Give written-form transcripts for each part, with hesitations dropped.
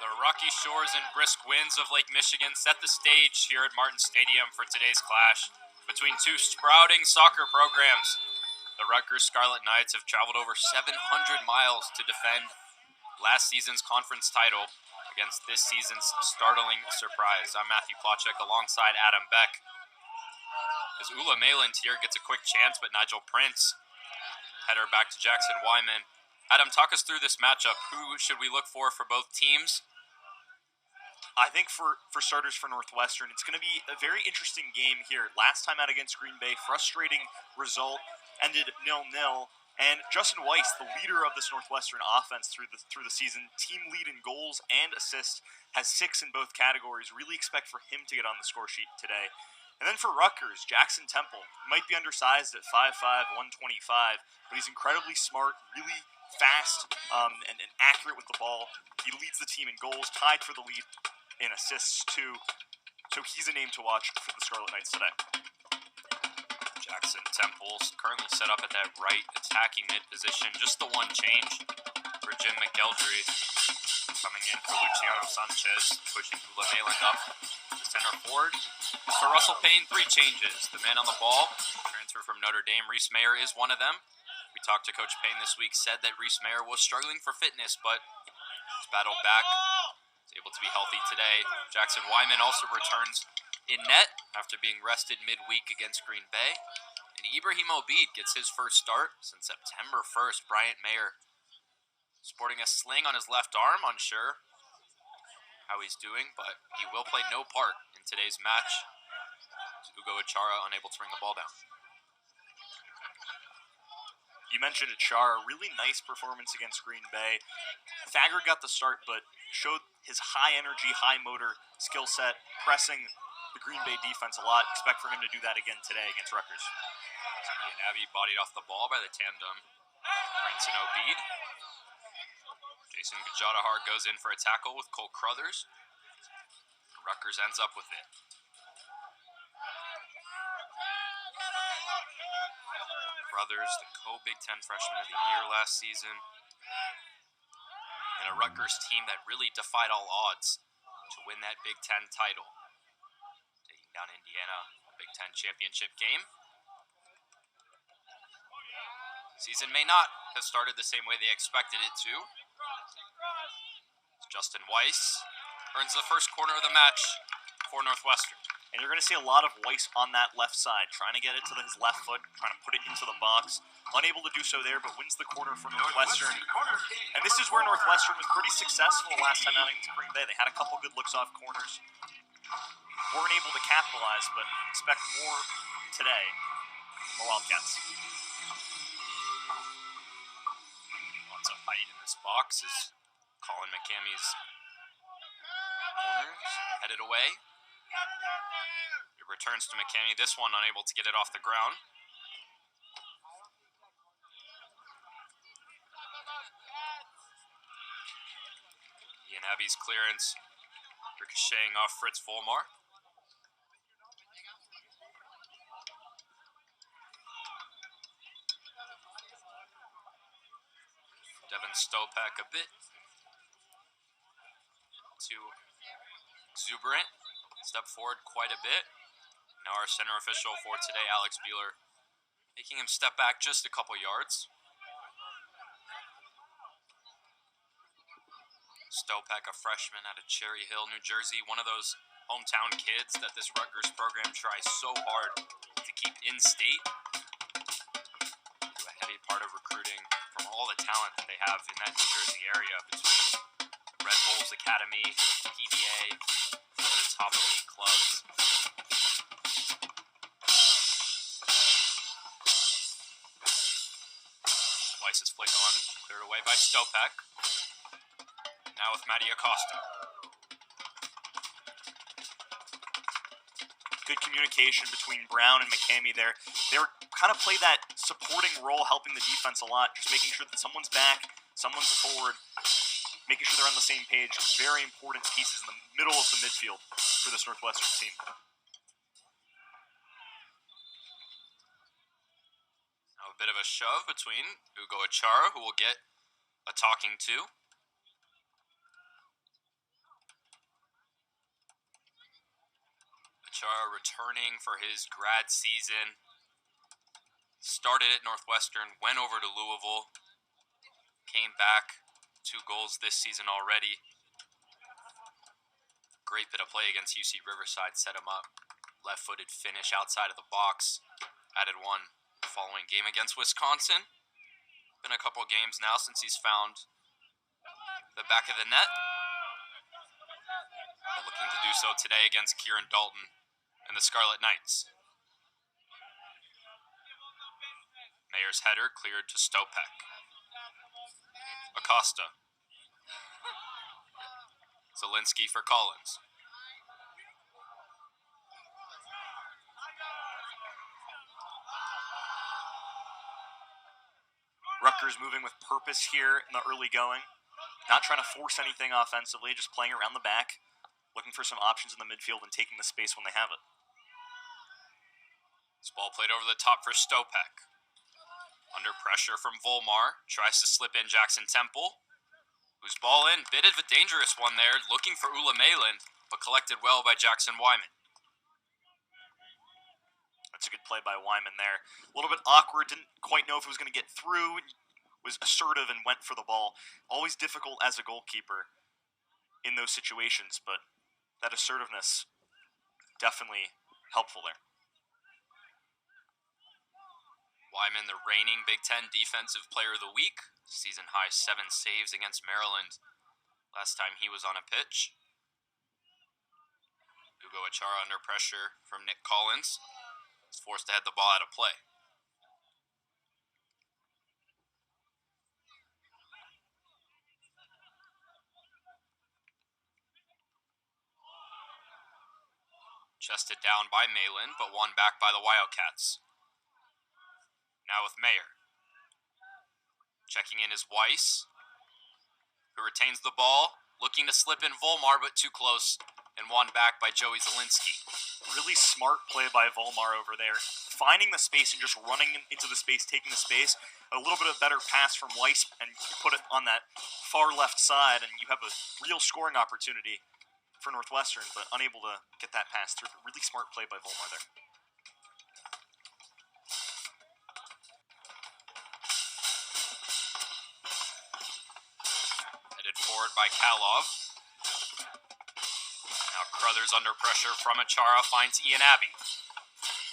The rocky shores and brisk winds of Lake Michigan set the stage here at Martin Stadium for today's clash between two sprouting soccer programs. The Rutgers Scarlet Knights have traveled over 700 miles to defend last season's conference title against this season's startling surprise. I'm Matthew Plotchek alongside Adam Beck. As Ula Mayland here gets a quick chance, but Nigel Prince header back to Jackson Wyman. Adam, talk us through this matchup. Who should we look for both teams? I think for starters for Northwestern, it's going to be a very interesting game here. Last time out against Green Bay, frustrating result, ended 0-0. And Justin Weiss, the leader of this Northwestern offense through the season, team lead in goals and assists, has 6 in both categories. Really expect for him to get on the score sheet today. And then for Rutgers, Jackson Temple might be undersized at 5'5", 125, but he's incredibly smart, really fast, and accurate with the ball. He leads the team in goals, tied for the lead in assists too. So he's a name to watch for the Scarlet Knights today. Jackson Temple's currently set up at that right attacking mid position. Just the one change for Jim McElderry. Coming in for Luciano Sanchez, pushing Ula Mayland up to center forward. For Russell Payne, 3 changes. The man on the ball, transfer from Notre Dame, Reese Mayer is one of them. We talked to Coach Payne this week, said that Reese Mayer was struggling for fitness, but he's battled back. He's able to be healthy today. Jackson Wyman also returns in net after being rested midweek against Green Bay. And Ibrahim Obid gets his first start since September 1st. Bryant Mayer sporting a sling on his left arm, unsure how he's doing, but he will play no part in today's match. Ugo Achara unable to bring the ball down. You mentioned Achara, really nice performance against Green Bay. Thagard got the start, but showed his high energy, high motor skill set, pressing the Green Bay defense a lot. Expect for him to do that again today against Rutgers. Ian Abbey bodied off the ball by the tandem. Prince and Obid. Jason Gajadhar goes in for a tackle with Cole Crothers. Rutgers ends up with it. Crothers, the co-Big Ten freshman of the year last season. And a Rutgers team that really defied all odds to win that Big Ten title. Taking down Indiana, a Big Ten championship game. Season may not have started the same way they expected it to. Justin Weiss earns the first corner of the match for Northwestern. And you're going to see a lot of Weiss on that left side, trying to get it to his left foot, trying to put it into the box. Unable to do so there, but wins the corner for Northwestern. And this is where Northwestern was pretty successful last time out against Green Bay. They had a couple good looks off corners. Weren't able to capitalize, but expect more today from the Wildcats. Lots of height in this box as Colin McCammy's corners headed away. It returns to McCammy, this one unable to get it off the ground. Ian Abbey's clearance ricocheting off Fritz Volmar. Devin Stopak a bit too exuberant. Step forward quite a bit. Now our center official for today, Alex Bueller, making him step back just a couple yards. Stopak, a freshman out of Cherry Hill, New Jersey, one of those hometown kids that this Rutgers program tries so hard to keep in state. A heavy part of recruiting from all the talent that they have in that New Jersey area between Red Bulls Academy, PBA, the top elite clubs. Weiss's flick on, cleared away by Stopak. Now with Matty Acosta. Good communication between Brown and McCammy there. They were kind of play that supporting role, helping the defense a lot, just making sure that someone's back, someone's forward, making sure they're on the same page. Very important pieces in the middle of the midfield for this Northwestern team. Now a bit of a shove between Ugo Achara, who will get a talking to. Chara returning for his grad season. Started at Northwestern, went over to Louisville, came back, 2 goals this season already. Great bit of play against UC Riverside, set him up. Left-footed finish outside of the box. Added 1 following game against Wisconsin. Been a couple games now since he's found the back of the net. But looking to do so today against Kieran Dalton and the Scarlet Knights. Mayer's header cleared to Stopek. Acosta. Zielinski for Collins. Rutgers moving with purpose here in the early going. Not trying to force anything offensively, just playing around the back, looking for some options in the midfield and taking the space when they have it. This ball played over the top for Stopek. Under pressure from Volmar, tries to slip in Jackson Temple, whose ball in, bit of a dangerous one there, looking for Ula Mayland, but collected well by Jackson Wyman. That's a good play by Wyman there. A little bit awkward, didn't quite know if it was going to get through, was assertive and went for the ball. Always difficult as a goalkeeper in those situations, but that assertiveness definitely helpful there. Wyman, the reigning Big Ten Defensive Player of the Week. Season high 7 saves against Maryland last time he was on a pitch. Hugo Achara under pressure from Nick Collins. He's forced to head the ball out of play. Chested down by Mayland, but won back by the Wildcats. Now with Mayer. Checking in is Weiss, who retains the ball, looking to slip in Volmar, but too close, and won back by Joey Zielinski. Really smart play by Volmar over there. Finding the space and just running into the space, taking the space. A little bit of better pass from Weiss, and you put it on that far left side, and you have a real scoring opportunity for Northwestern, but unable to get that pass through. Really smart play by Volmar there. Headed forward by Kalov. Now Crothers under pressure from Achara, finds Ian Abbey.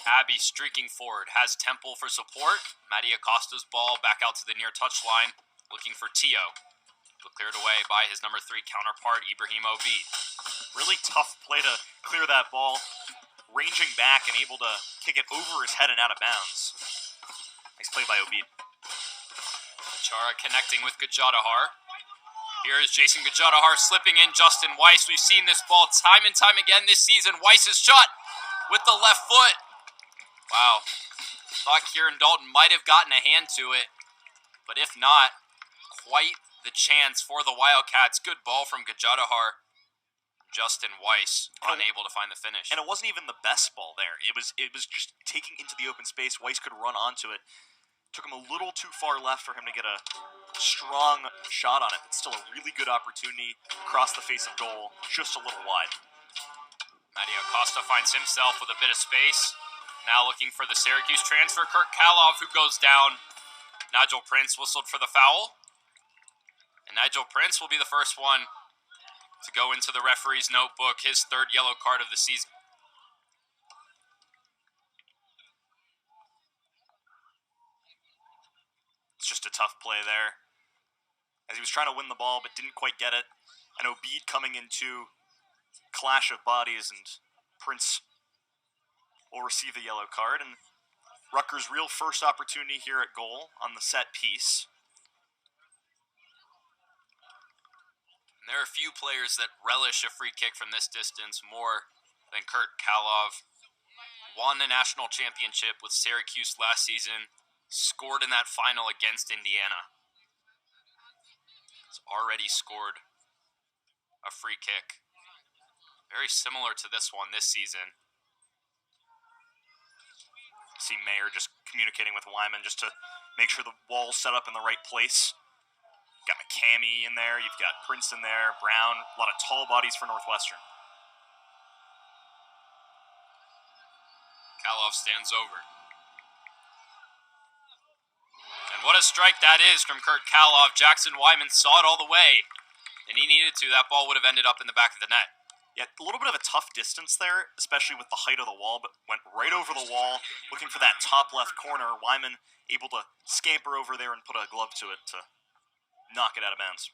Abbey streaking forward, has Temple for support. Matty Acosta's ball back out to the near touchline, looking for Tio. But cleared away by his number 3 counterpart, Ibrahim Obeid. Really tough play to clear that ball, ranging back and able to kick it over his head and out of bounds. Nice play by Obeid. Achara connecting with Gajadhar. Here is Jason Gajadhar slipping in Justin Weiss. We've seen this ball time and time again this season. Weiss's shot with the left foot. Wow. Thought Kieran Dalton might have gotten a hand to it, but if not, quite the chance for the Wildcats. Good ball from Gajadhar. Justin Weiss unable to find the finish. And it wasn't even the best ball there. It was just taking into the open space. Weiss could run onto it. Took him a little too far left for him to get a strong shot on it, but still a really good opportunity across the face of goal, just a little wide. Matty Acosta finds himself with a bit of space. Now looking for the Syracuse transfer, Kurt Kalov, who goes down. Nigel Prince whistled for the foul. And Nigel Prince will be the first one to go into the referee's notebook, his 3rd yellow card of the season. It's just a tough play there, as he was trying to win the ball but didn't quite get it. And Obeid coming into clash of bodies, and Prince will receive the yellow card. And Rutgers' real first opportunity here at goal on the set piece. And there are a few players that relish a free kick from this distance more than Kurt Kalov. Won the national championship with Syracuse last season. Scored in that final against Indiana. He's already scored a free kick. Very similar to this one this season. See Mayer just communicating with Wyman just to make sure the wall's set up in the right place. Got McCamey in there. You've got Prince in there. Brown. A lot of tall bodies for Northwestern. Kalov stands over. And what a strike that is from Kurt Kalov. Jackson Wyman saw it all the way, and he needed to. That ball would have ended up in the back of the net. Yeah, a little bit of a tough distance there, especially with the height of the wall, but went right over the wall, looking for that top left corner. Wyman able to scamper over there and put a glove to it to knock it out of bounds.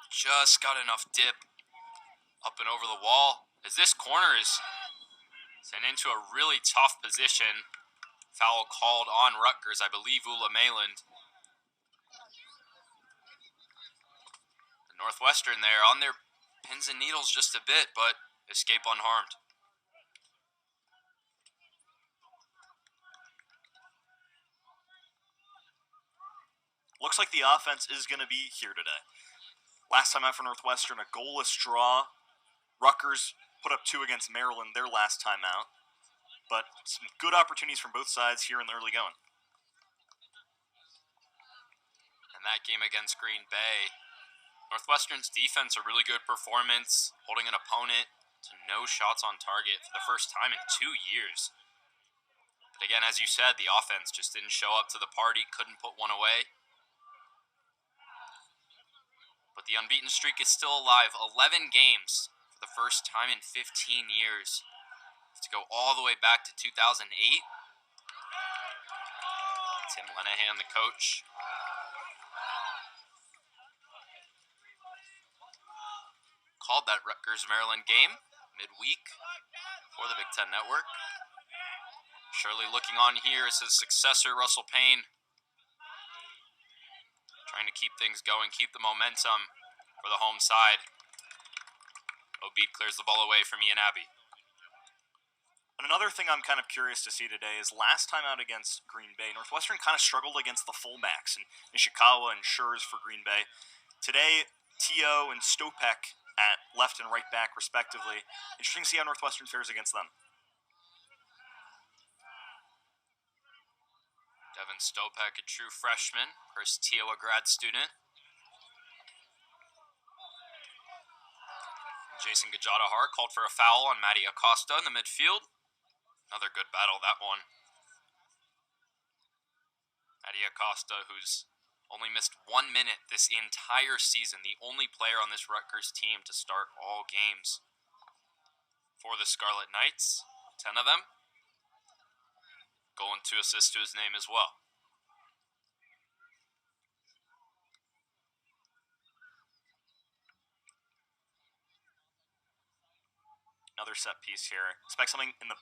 Just got enough dip up and over the wall, as this corner is sent into a really tough position. Foul called on Rutgers, I believe Ula Mayland. The Northwestern there on their pins and needles just a bit, but escape unharmed. Looks like the offense is going to be here today. Last time out for Northwestern, a goalless draw. Rutgers put up 2 against Maryland their last time out. But some good opportunities from both sides here in the early going. And that game against Green Bay, Northwestern's defense, a really good performance, holding an opponent to no shots on target for the first time in 2 years. But again, as you said, the offense just didn't show up to the party, couldn't put one away. But the unbeaten streak is still alive. 11 games for the first time in 15 years. To go all the way back to 2008. Tim Lenahan, the coach. Called that Rutgers-Maryland game midweek for the Big Ten Network. Shirley looking on here as his successor, Russell Payne. Trying to keep things going, keep the momentum for the home side. Obeid clears the ball away from Ian Abbey. And another thing I'm kind of curious to see today is last time out against Green Bay, Northwestern kind of struggled against the fullbacks, and Nishikawa and Schurz for Green Bay. Today, T.O. and Stopek at left and right back, respectively. Interesting to see how Northwestern fares against them. Devin Stopek, a true freshman. Chris T.O., a grad student. Jason Gajadhar called for a foul on Matty Acosta in the midfield. Another good battle, that one. Matty Acosta, who's only missed 1 minute this entire season, the only player on this Rutgers team to start all games for the Scarlet Knights. 10 of them. Goal and 2 assists to his name as well. Another set piece here. Expect something in the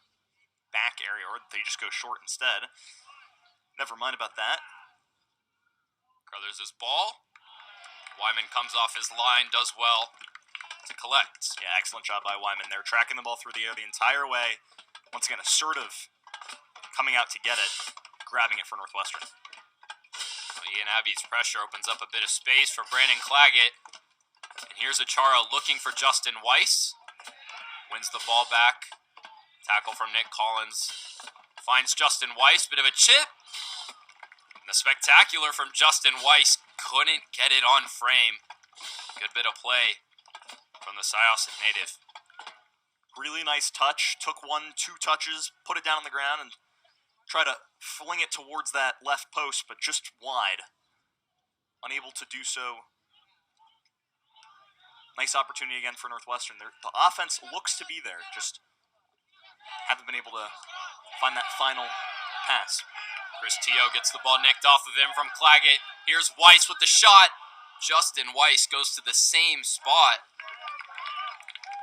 back area, or they just go short instead. Never mind about that. Crothers' his ball. Wyman comes off his line, does well to collect. Yeah, excellent job by Wyman there, tracking the ball through the air the entire way. Once again, assertive, coming out to get it, grabbing it for Northwestern. Well, Ian Abbey's pressure opens up a bit of space for Brandon Claggett. And here's Achara looking for Justin Weiss. Wins the ball back. Tackle from Nick Collins. Finds Justin Weiss, bit of a chip. And the spectacular from Justin Weiss couldn't get it on frame. Good bit of play from the Syosset native. Really nice touch. Took 1-2 touches, put it down on the ground, and try to fling it towards that left post, but just wide. Unable to do so. Nice opportunity again for Northwestern. The offense looks to be there, just haven't been able to find that final pass. Chris T.O. gets the ball nicked off of him from Claggett. Here's Weiss with the shot. Justin Weiss goes to the same spot.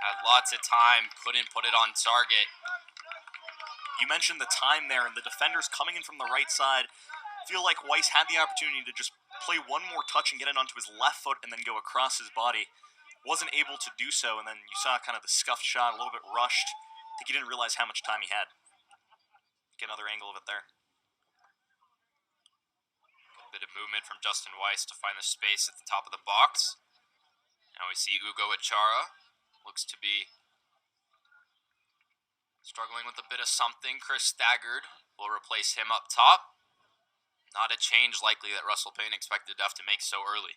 Had lots of time, couldn't put it on target. You mentioned the time there, and the defenders coming in from the right side. Feel like Weiss had the opportunity to just play one more touch and get it onto his left foot and then go across his body. Wasn't able to do so, and then you saw kind of the scuffed shot, a little bit rushed. I think he didn't realize how much time he had. Get another angle of it there. A bit of movement from Justin Weiss to find the space at the top of the box. Now we see Ugo Achara. Looks to be struggling with a bit of something. Chris Staggard will replace him up top. Not a change likely that Russell Payne expected to have to make so early.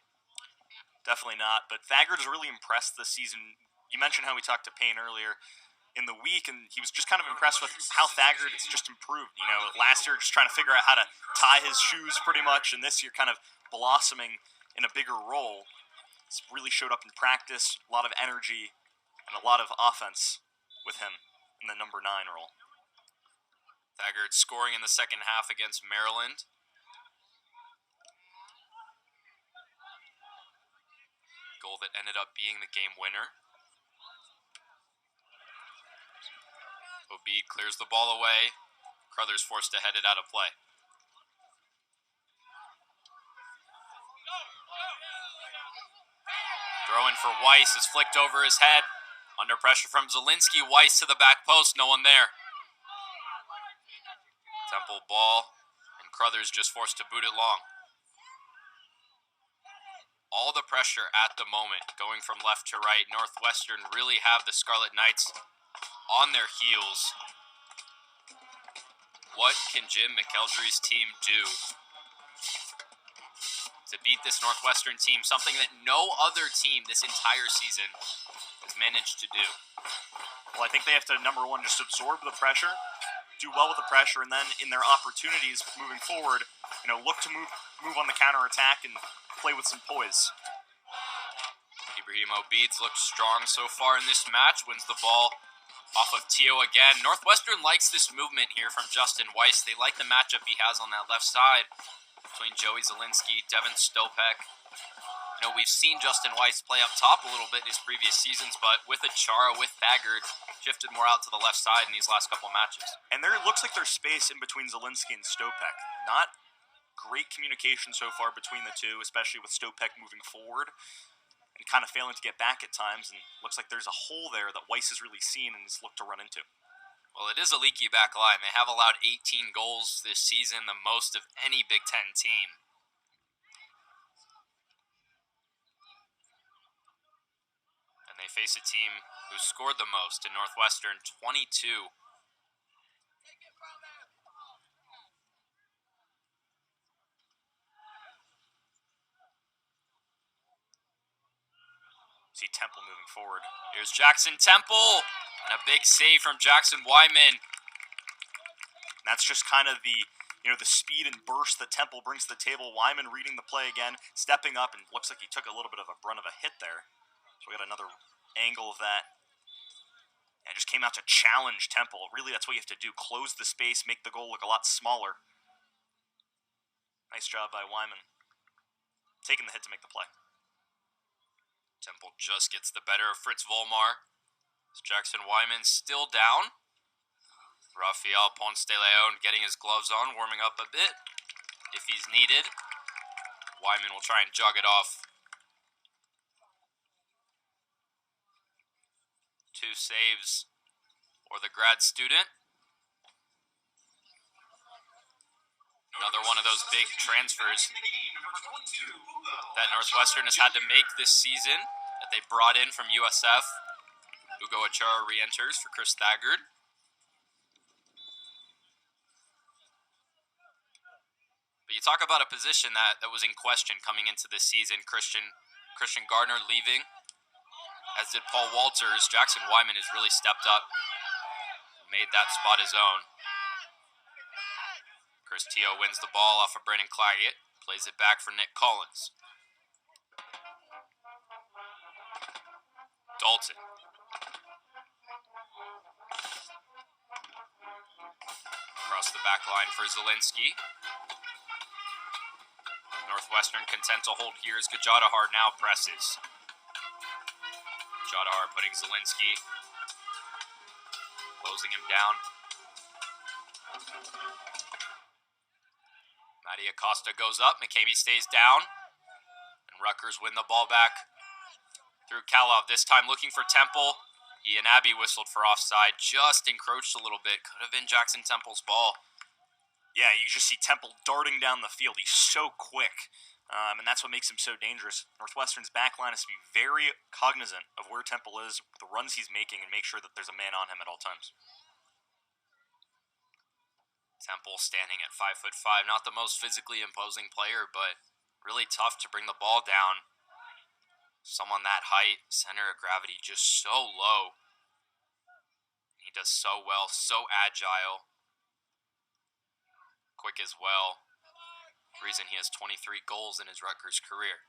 Definitely not, but Thagard is really impressed this season. You mentioned how we talked to Payne earlier. in the week, and he was just kind of impressed with how Thagard has just improved. You know, last year just trying to figure out how to tie his shoes pretty much, and this year kind of blossoming in a bigger role. It's really showed up in practice, a lot of energy, and a lot of offense with him in the number 9 role. Thagard scoring in the second half against Maryland. Goal that ended up being the game winner. Obeid clears the ball away. Crothers forced to head it out of play. Throw in for Weiss is flicked over his head. Under pressure from Zielinski. Weiss to the back post. No one there. Temple ball. And Crothers just forced to boot it long. All the pressure at the moment going from left to right. Northwestern really have the Scarlet Knights on their heels. What can Jim McElderry's team do to beat this Northwestern team? Something that no other team this entire season has managed to do. Well, I think they have to, number one, just absorb the pressure, do well with the pressure, and then in their opportunities moving forward, look to move on the counterattack and play with some poise. Ibrahim Obeid's looked strong so far in this match. Wins the ball off of Tio again. Northwestern likes this movement here from Justin Weiss. They like the matchup he has on that left side between Joey Zielinski, Devin Stopek. We've seen Justin Weiss play up top a little bit in his previous seasons, but with Achara, with Thagard, shifted more out to the left side in these last couple of matches. And it looks like there's space in between Zielinski and Stopek. Not great communication so far between the two, especially with Stopek moving forward and kind of failing to get back at times, and looks like there's a hole there that Weiss has really seen and has looked to run into. Well, it is a leaky back line. They have allowed 18 goals this season, the most of any Big Ten team. And they face a team who scored the most in Northwestern, 22. See Temple moving forward. Here's Jackson Temple, and a big save from Jackson Wyman. And that's just kind of the speed and burst that Temple brings to the table. Wyman reading the play again, stepping up, and looks like he took a little bit of a brunt of a hit there. So we got another angle of that. And just came out to challenge Temple. Really, that's what you have to do. Close the space, make the goal look a lot smaller. Nice job by Wyman. Taking the hit to make the play. Temple just gets the better of Fritz Volmar. Jackson Wyman still down. Rafael Ponce de Leon getting his gloves on, warming up a bit if he's needed. Wyman will try and jog it off. 2 saves for the grad student. Another one of those big transfers that Northwestern has had to make this season, that they brought in from USF. Hugo Achara re-enters for Chris Thagard. But you talk about a position that was in question coming into this season. Christian Gardner leaving, as did Paul Walters. Jackson Wyman has really stepped up, made that spot his own. Chris Tio wins the ball off of Brandon Claggett, plays it back for Nick Collins. Dalton. Across the back line for Zielinski. Northwestern content to hold here as Gajadhar now presses. Gajadhar putting Zielinski, closing him down. Matty Acosta goes up, McCamey stays down, and Rutgers win the ball back through Kalov, this time looking for Temple. Ian Abbey whistled for offside, just encroached a little bit, could have been Jackson Temple's ball. Yeah, you just see Temple darting down the field. He's so quick, and that's what makes him so dangerous. Northwestern's back line has to be very cognizant of where Temple is, the runs he's making, and make sure that there's a man on him at all times. Temple standing at 5'5", not the most physically imposing player, but really tough to bring the ball down. Someone that height, center of gravity just so low. He does so well, so agile, quick as well. Reason he has 23 goals in his Rutgers career.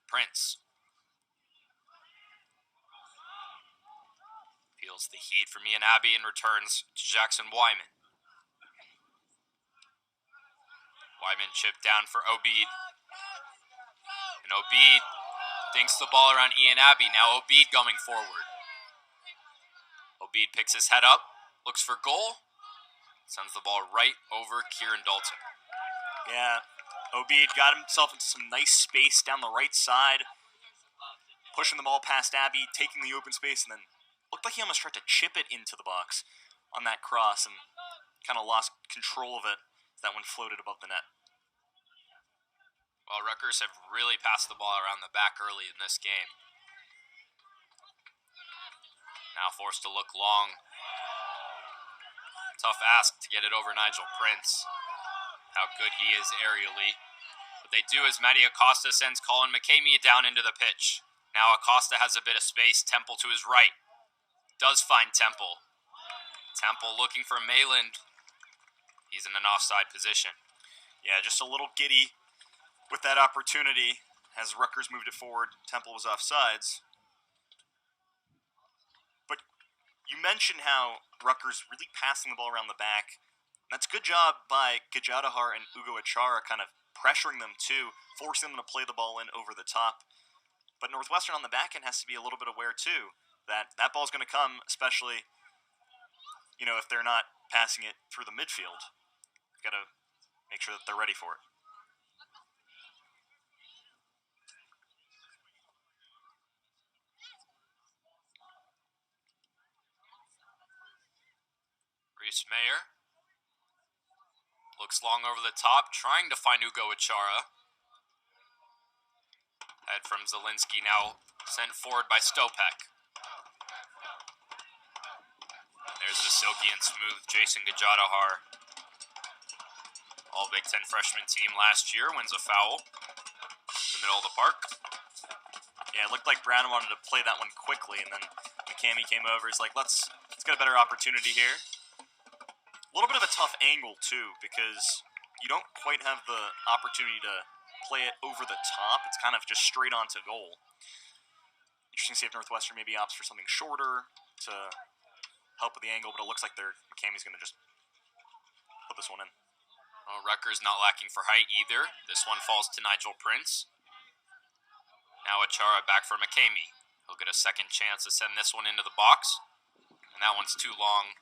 Prince feels the heat from Ian Abbey and returns to Jackson Wyman. Wyman chipped down for Obeid. And Obeid dinks the ball around Ian Abbey. Now Obeid going forward. Obeid picks his head up, looks for goal, sends the ball right over Kieran Dalton. Yeah, Obeid got himself into some nice space down the right side, pushing the ball past Abbey, taking the open space, and then looked like he almost tried to chip it into the box on that cross and kind of lost control of it as that one floated above the net. Well, Rutgers have really passed the ball around the back early in this game. Now forced to look long. Tough ask to get it over Nigel Prince. How good he is aerially. What they do is Matty Acosta sends Colin McCamey down into the pitch. Now Acosta has a bit of space. Temple to his right. Does find Temple. Temple looking for Mayland. He's in an offside position. Yeah, just a little giddy with that opportunity as Rutgers moved it forward. Temple was offsides. But you mentioned how Rutgers really passing the ball around the back. That's a good job by Gajadhar and Ugo Achara kind of pressuring them too, forcing them to play the ball in over the top. But Northwestern on the back end has to be a little bit aware too that that ball's going to come, especially, if they're not passing it through the midfield. Got to make sure that they're ready for it. Reese Mayer looks long over the top, trying to find Ugo Achara. Head from Zielinski, now sent forward by Stopek. There's the silky and smooth Jason Gajadhar. All Big Ten freshman team last year wins a foul in the middle of the park. Yeah, it looked like Brown wanted to play that one quickly, and then McCamey came over. He's like, let's get a better opportunity here. A little bit of a tough angle, too, because you don't quite have the opportunity to play it over the top. It's kind of just straight onto goal. Interesting to see if Northwestern maybe opts for something shorter to help with the angle, but it looks like McCamey's going to just put this one in. Well, Rutgers not lacking for height either. This one falls to Nigel Prince. Now Achara back for McCamey. He'll get a second chance to send this one into the box. And that one's too long.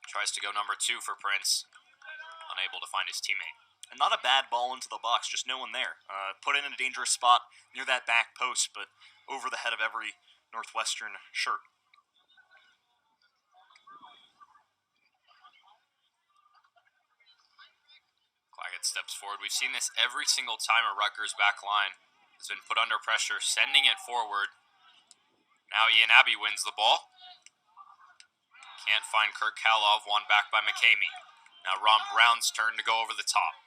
Tries to go number 2 for Prince. Unable to find his teammate. And not a bad ball into the box, just no one there. Put in a dangerous spot near that back post, but over the head of every Northwestern shirt. Claggett steps forward. We've seen this every single time a Rutgers back line has been put under pressure, sending it forward. Now Ian Abbey wins the ball. Can't find Kirk Kalov, won back by McCamey. Now Ron Brown's turn to go over the top.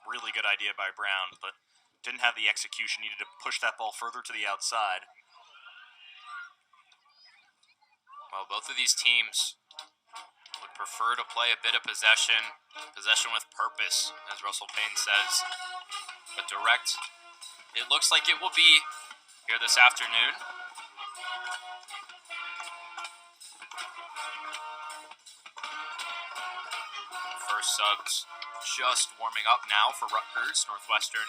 Really good idea by Brown, but didn't have the execution. Needed to push that ball further to the outside. Well, both of these teams would prefer to play a bit of possession with purpose, as Russell Payne says. But direct, it looks like it will be here this afternoon. First subs just warming up now for Rutgers. Northwestern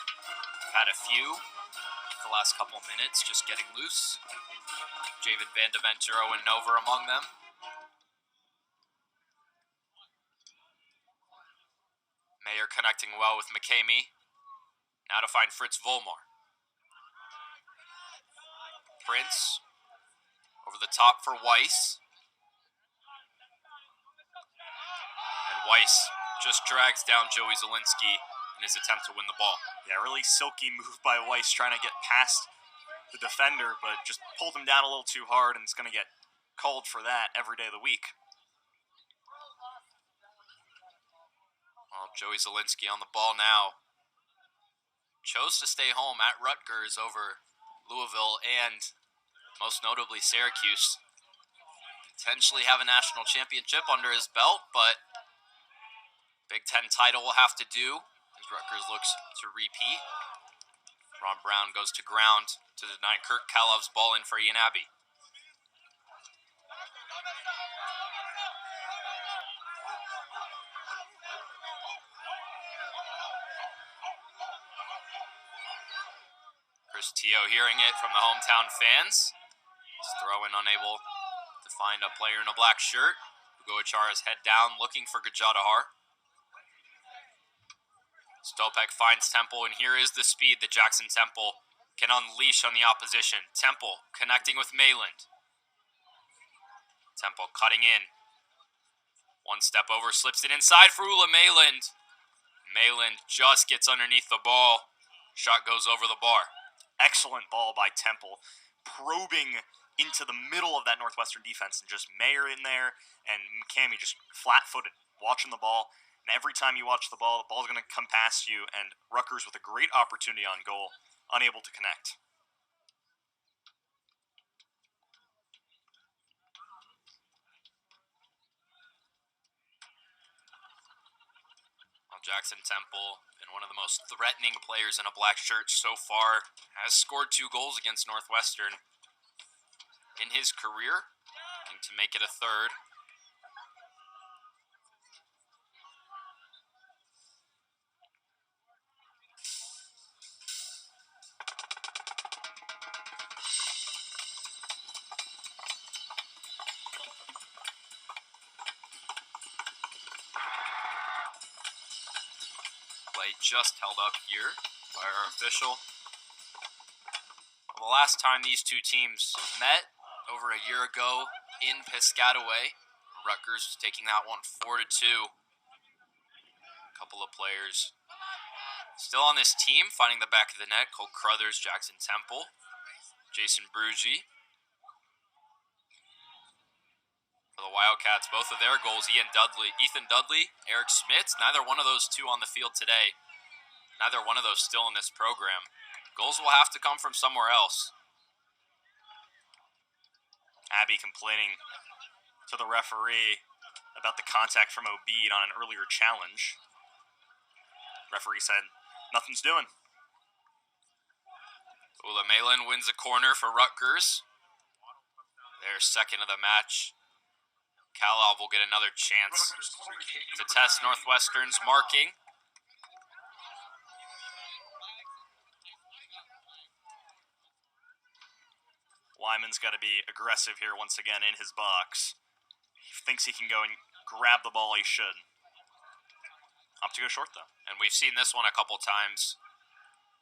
had a few the last couple minutes, just getting loose. Javen Van Deventuro and Nova among them. Mayer connecting well with McCamey. Now to find Fritz Volmar. Prince over the top for Weiss. And Weiss just drags down Joey Zielinski in his attempt to win the ball. Yeah, really silky move by Weiss trying to get past the defender, but just pulled him down a little too hard, and it's going to get called for that every day of the week. Well, Joey Zielinski on the ball now. Chose to stay home at Rutgers over Louisville and most notably Syracuse, potentially have a national championship under his belt, but Big Ten title will have to do as Rutgers looks to repeat. Ron Brown goes to ground to deny Kurt Kalov's ball in for Ian Abbey. Chris Teo hearing it from the hometown fans. He's throwing unable to find a player in a black shirt. Hugo Achara's head down looking for Gajadhar. Stopek finds Temple, and here is the speed that Jackson Temple can unleash on the opposition. Temple connecting with Mayland. Temple cutting in. One step over, slips it inside for Ula Mayland. Mayland just gets underneath the ball. Shot goes over the bar. Excellent ball by Temple, probing into the middle of that Northwestern defense, and just Mayer in there, and McCamey just flat-footed, watching the ball. And every time you watch the ball's going to come past you, and Rutgers with a great opportunity on goal, unable to connect. Well, Jackson Temple, been one of the most threatening players in a black shirt so far, has scored 2 goals against Northwestern in his career, looking to make it a third. Play just held up here by our official. Well, the last time these two teams met, over a year ago in Piscataway, Rutgers was taking that one 4-2. A couple of players still on this team, finding the back of the net. Cole Crothers, Jackson Temple, Jason Brugi. For the Wildcats, both of their goals, Ethan Dudley, Eric Smits, neither one of those two on the field today. Neither one of those still in this program. Goals will have to come from somewhere else. Abbey complaining to the referee about the contact from Obeid on an earlier challenge. Referee said, nothing's doing. Ula Mayland wins a corner for Rutgers. Their second of the match. Kalov will get another chance to test Northwestern's marking. Lyman's got to be aggressive here once again in his box. He thinks he can go and grab the ball. He should. Up to go short, though. And we've seen this one a couple times.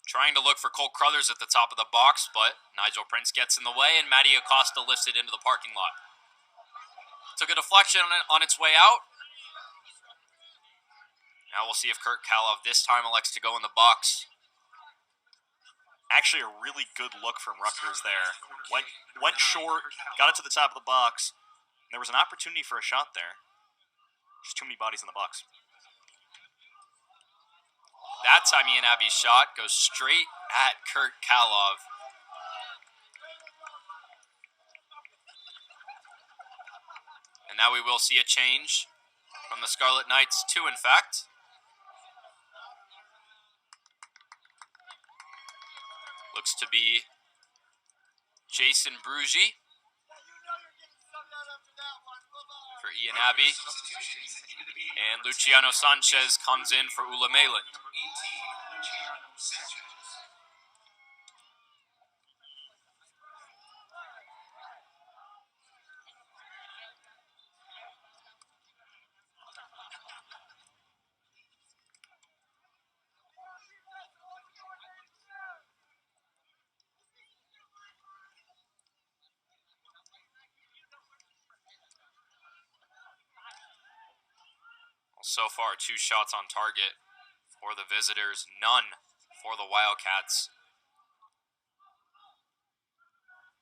Trying to look for Cole Crothers at the top of the box, but Nigel Prince gets in the way, and Matty Acosta lifts it into the parking lot. Took a deflection on its way out. Now we'll see if Kurt Kalov this time elects to go in the box. Actually, a really good look from Rutgers there. Went short, got it to the top of the box. There was an opportunity for a shot there. Just too many bodies in the box. That time Ian Abbey's shot goes straight at Kurt Kalov. And now we will see a change from the Scarlet Knights, 2 in fact. Looks to be Jason Brugi for Ian Abbey. And Luciano Sanchez comes in for Ula Mayland. So far, 2 shots on target for the visitors, none for the Wildcats.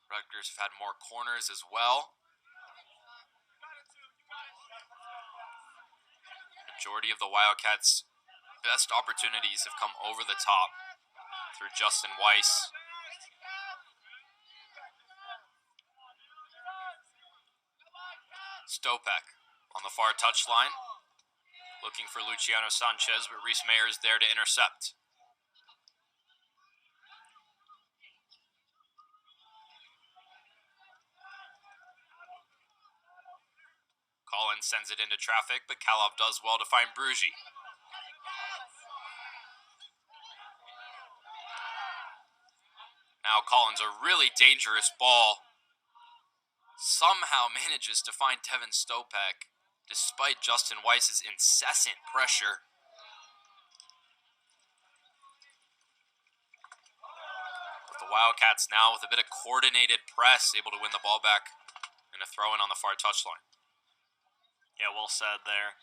Rutgers have had more corners as well. Majority of the Wildcats' best opportunities have come over the top through Justin Weiss. Stopek on the far touchline, looking for Luciano Sanchez, but Reese Mayer is there to intercept. Collins sends it into traffic, but Kalov does well to find Brugi. Now Collins, a really dangerous ball, somehow manages to find Devin Stopek, despite Justin Weiss's incessant pressure. But the Wildcats now with a bit of coordinated press, able to win the ball back and a throw-in on the far touchline. Yeah, well said there.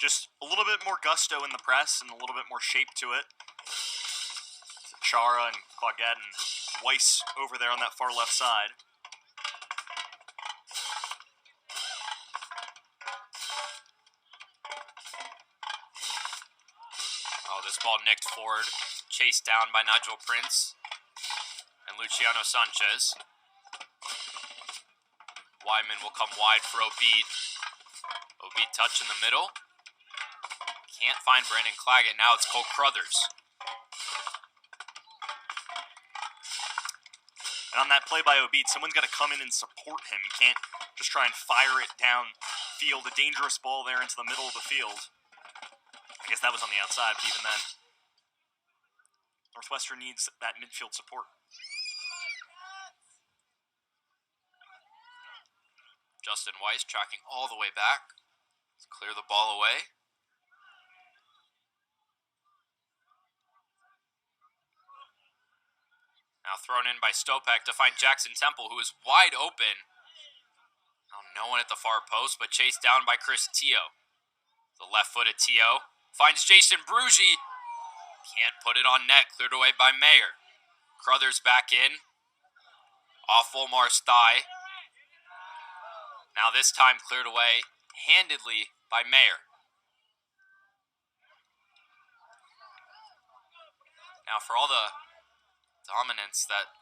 Just a little bit more gusto in the press and a little bit more shape to it. Chara and Claudette and Weiss over there on that far left side. Oh, this ball nicked forward, chased down by Nigel Prince and Luciano Sanchez. Wyman will come wide for Obeid. Obeid touch in the middle. Can't find Brandon Claggett. Now it's Cole Crothers. And on that play by Obeid, someone's got to come in and support him. You can't just try and fire it down field. A dangerous ball there into the middle of the field. I guess that was on the outside, but even then, Northwestern needs that midfield support. Justin Weiss tracking all the way back. Let's clear the ball away. Now thrown in by Stopek to find Jackson Temple, who is wide open. Now no one at the far post, but chased down by Chris Teo. The left-footed Teo finds Jason Brugi. Can't put it on net, cleared away by Mayer. Crothers back in. Off Volmar's thigh. Now this time cleared away handedly by Mayer. Now for all the dominance that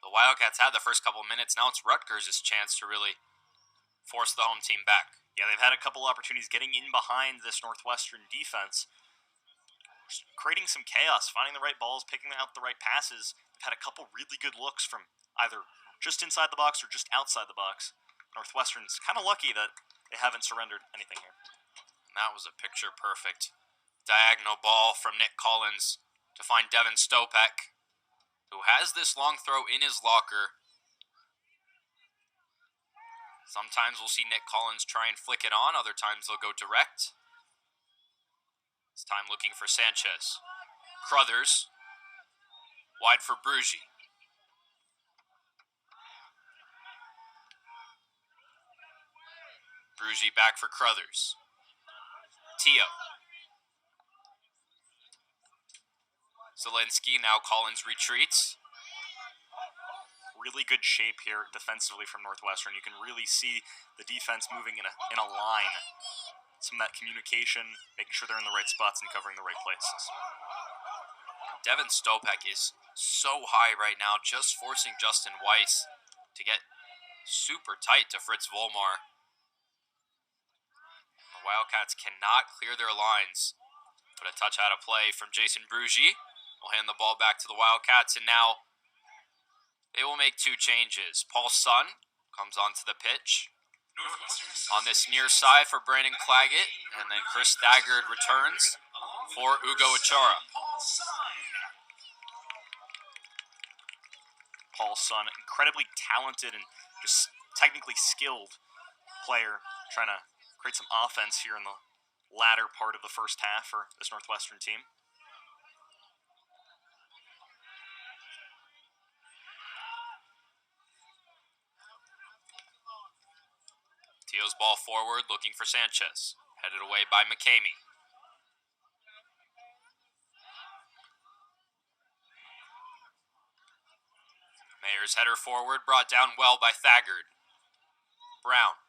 the Wildcats had the first couple of minutes, now it's Rutgers' chance to really force the home team back. Yeah, they've had a couple opportunities getting in behind this Northwestern defense, just creating some chaos, finding the right balls, picking out the right passes. They've had a couple really good looks from either just inside the box or just outside the box. Northwestern's kind of lucky that they haven't surrendered anything here. And that was a picture-perfect diagonal ball from Nick Collins to find Devin Stopek, who has this long throw in his locker. Sometimes we'll see Nick Collins try and flick it on, other times they'll go direct. This time looking for Sanchez. Crothers, wide for Brugi. Brugi back for Crothers. Teo. Zielinski, now Collins retreats. Really good shape here defensively from Northwestern. You can really see the defense moving in a line. Some of that communication, making sure they're in the right spots and covering the right places. Devin Stopek is so high right now, just forcing Justin Weiss to get super tight to Fritz Volmar. The Wildcats cannot clear their lines. But a touch out of play from Jason Brugi. Will hand the ball back to the Wildcats, and now they will make two changes. Paul Sun comes onto the pitch on this near side for Brandon Claggett, and then Chris Thagard returns for Ugo Achara. Paul Sun, incredibly talented and just technically skilled player, trying to create some offense here in the latter part of the first half for this Northwestern team. Teo's ball forward, looking for Sanchez. Headed away by McCamey. Mayer's header forward, brought down well by Thagard. Brown.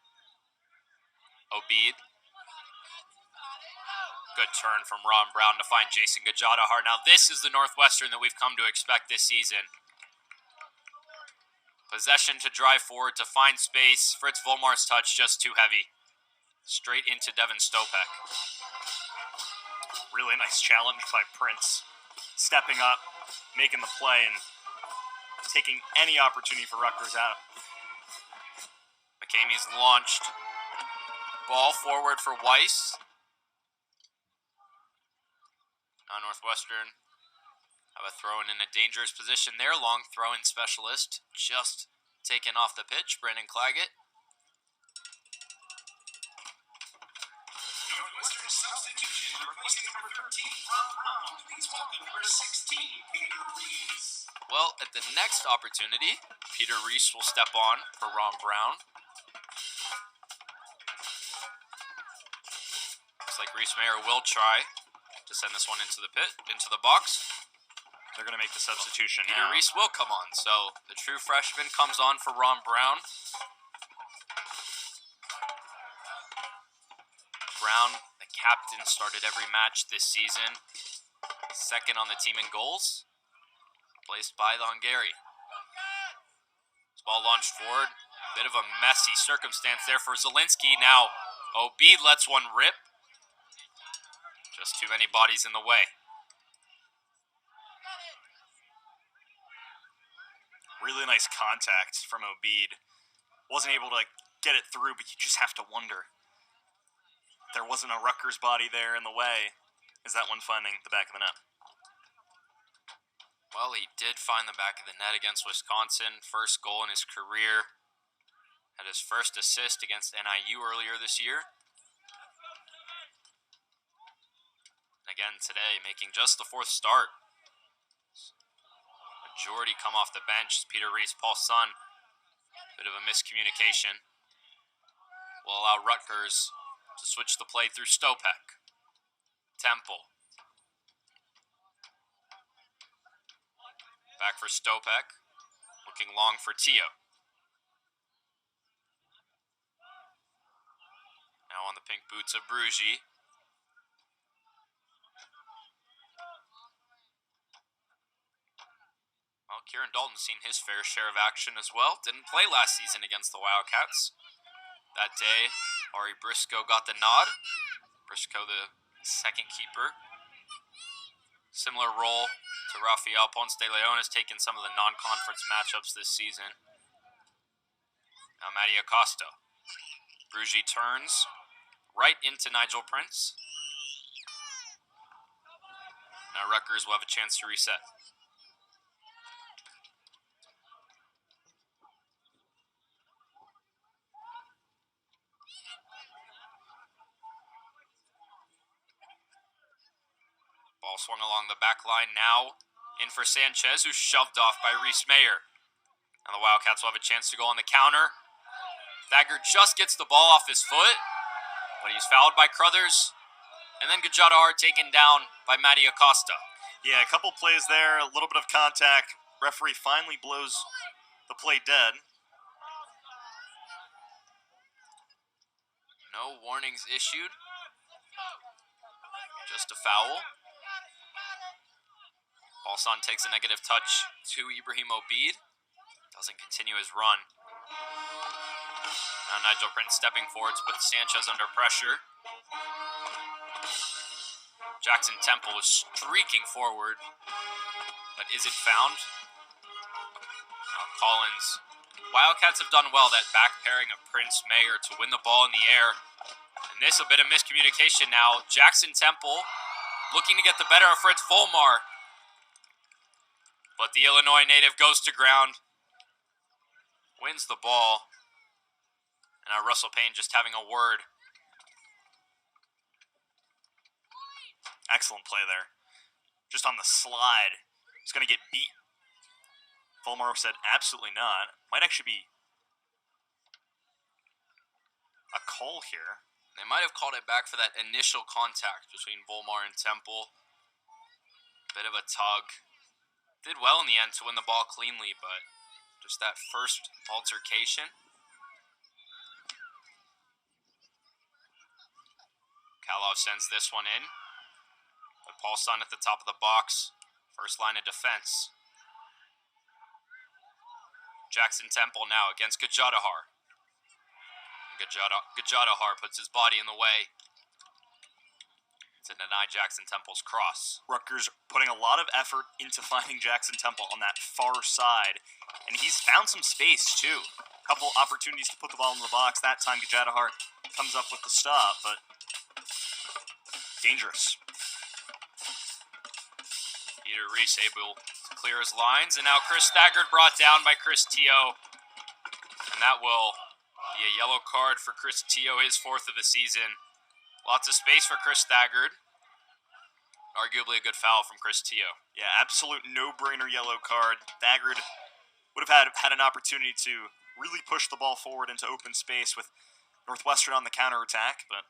Obeid. Good turn from Ron Brown to find Jason Gajadhar. Now this is the Northwestern that we've come to expect this season. Possession to drive forward to find space. Fritz Volmar's touch just too heavy. Straight into Devin Stopek. Really nice challenge by Prince. Stepping up, making the play, and taking any opportunity for Rutgers out. McCamey's launched. Ball forward for Weiss. Now Northwestern have a throw-in in a dangerous position there. Long throw-in specialist just taken off the pitch. Brandon Claggett. Northwestern substitution replacing number 13, Rob Brown. Please welcome number 16, Peter Reese. Well, at the next opportunity, Peter Reese will step on for Ron Brown. Looks like Reese Mayer will try to send this one into the pit, into the box. They're going to make the substitution Peter now. Reese will come on, so the true freshman comes on for Ron Brown. Brown, the captain, started every match this season. Second on the team in goals, placed by the Hungarian. This ball launched forward. Bit of a messy circumstance there for Zielinski. Now, Obeid lets one rip. Just too many bodies in the way. Really nice contact from Obeid. Wasn't able to get it through, but you just have to wonder. There wasn't a Rutgers body there in the way. Is that one finding the back of the net? Well, he did find the back of the net against Wisconsin. First goal in his career. Had his first assist against NIU earlier this year. And again today, making just the fourth start. Majority come off the bench. Peter Reese, Paul Sun. Bit of a miscommunication. Will allow Rutgers to switch the play through Stopek. Temple. Back for Stopek. Looking long for Tio. Now on the pink boots of Brugi. Well, Kieran Dalton's seen his fair share of action as well. Didn't play last season against the Wildcats. That day, Ari Briscoe got the nod. Briscoe, the second keeper. Similar role to Rafael Ponce de Leon, has taken some of the non-conference matchups this season. Now Matty Acosta. Brugi turns right into Nigel Prince. Now Rutgers will have a chance to reset. Ball swung along the back line now. In for Sanchez, who's shoved off by Reese Mayer. And the Wildcats will have a chance to go on the counter. Thagard just gets the ball off his foot, but he's fouled by Crothers. And then Gajadhar taken down by Matty Acosta. Yeah, a couple plays there, a little bit of contact. Referee finally blows the play dead. No warnings issued. Just a foul. Paulson takes a negative touch to Ibrahim Obeid. Doesn't continue his run. Now Nigel Prince stepping forward to put Sanchez under pressure. Jackson Temple was streaking forward, but isn't found. Now Collins. Wildcats have done well, that back pairing of Prince Mayer to win the ball in the air. And this a bit of miscommunication now. Jackson Temple looking to get the better of Fritz Volmar. But the Illinois native goes to ground. Wins the ball. And now Russell Payne just having a word. Excellent play there. Just on the slide. He's going to get beat. Volmar said absolutely not. Might actually be a call here. They might have called it back for that initial contact between Volmar and Temple. Bit of a tug. Did well in the end to win the ball cleanly, but just that first altercation. Kalov sends this one in. But Paulson at the top of the box. First line of defense. Jackson Temple now against Gajadhar. Gajadhar puts his body in the way to deny Jackson Temple's cross. Rutgers putting a lot of effort into finding Jackson Temple on that far side, and he's found some space too. A couple opportunities to put the ball in the box. That time Gajadhar comes up with the stop, but dangerous. Peter Reese able to clear his lines, and now Chris Staggard brought down by Chris Teo. And that will be a yellow card for Chris Teo, his 4th of the season. Lots of space for Chris Staggard. Arguably a good foul from Chris Teo. Yeah, absolute no-brainer yellow card. Staggard would have had an opportunity to really push the ball forward into open space with Northwestern on the counterattack, but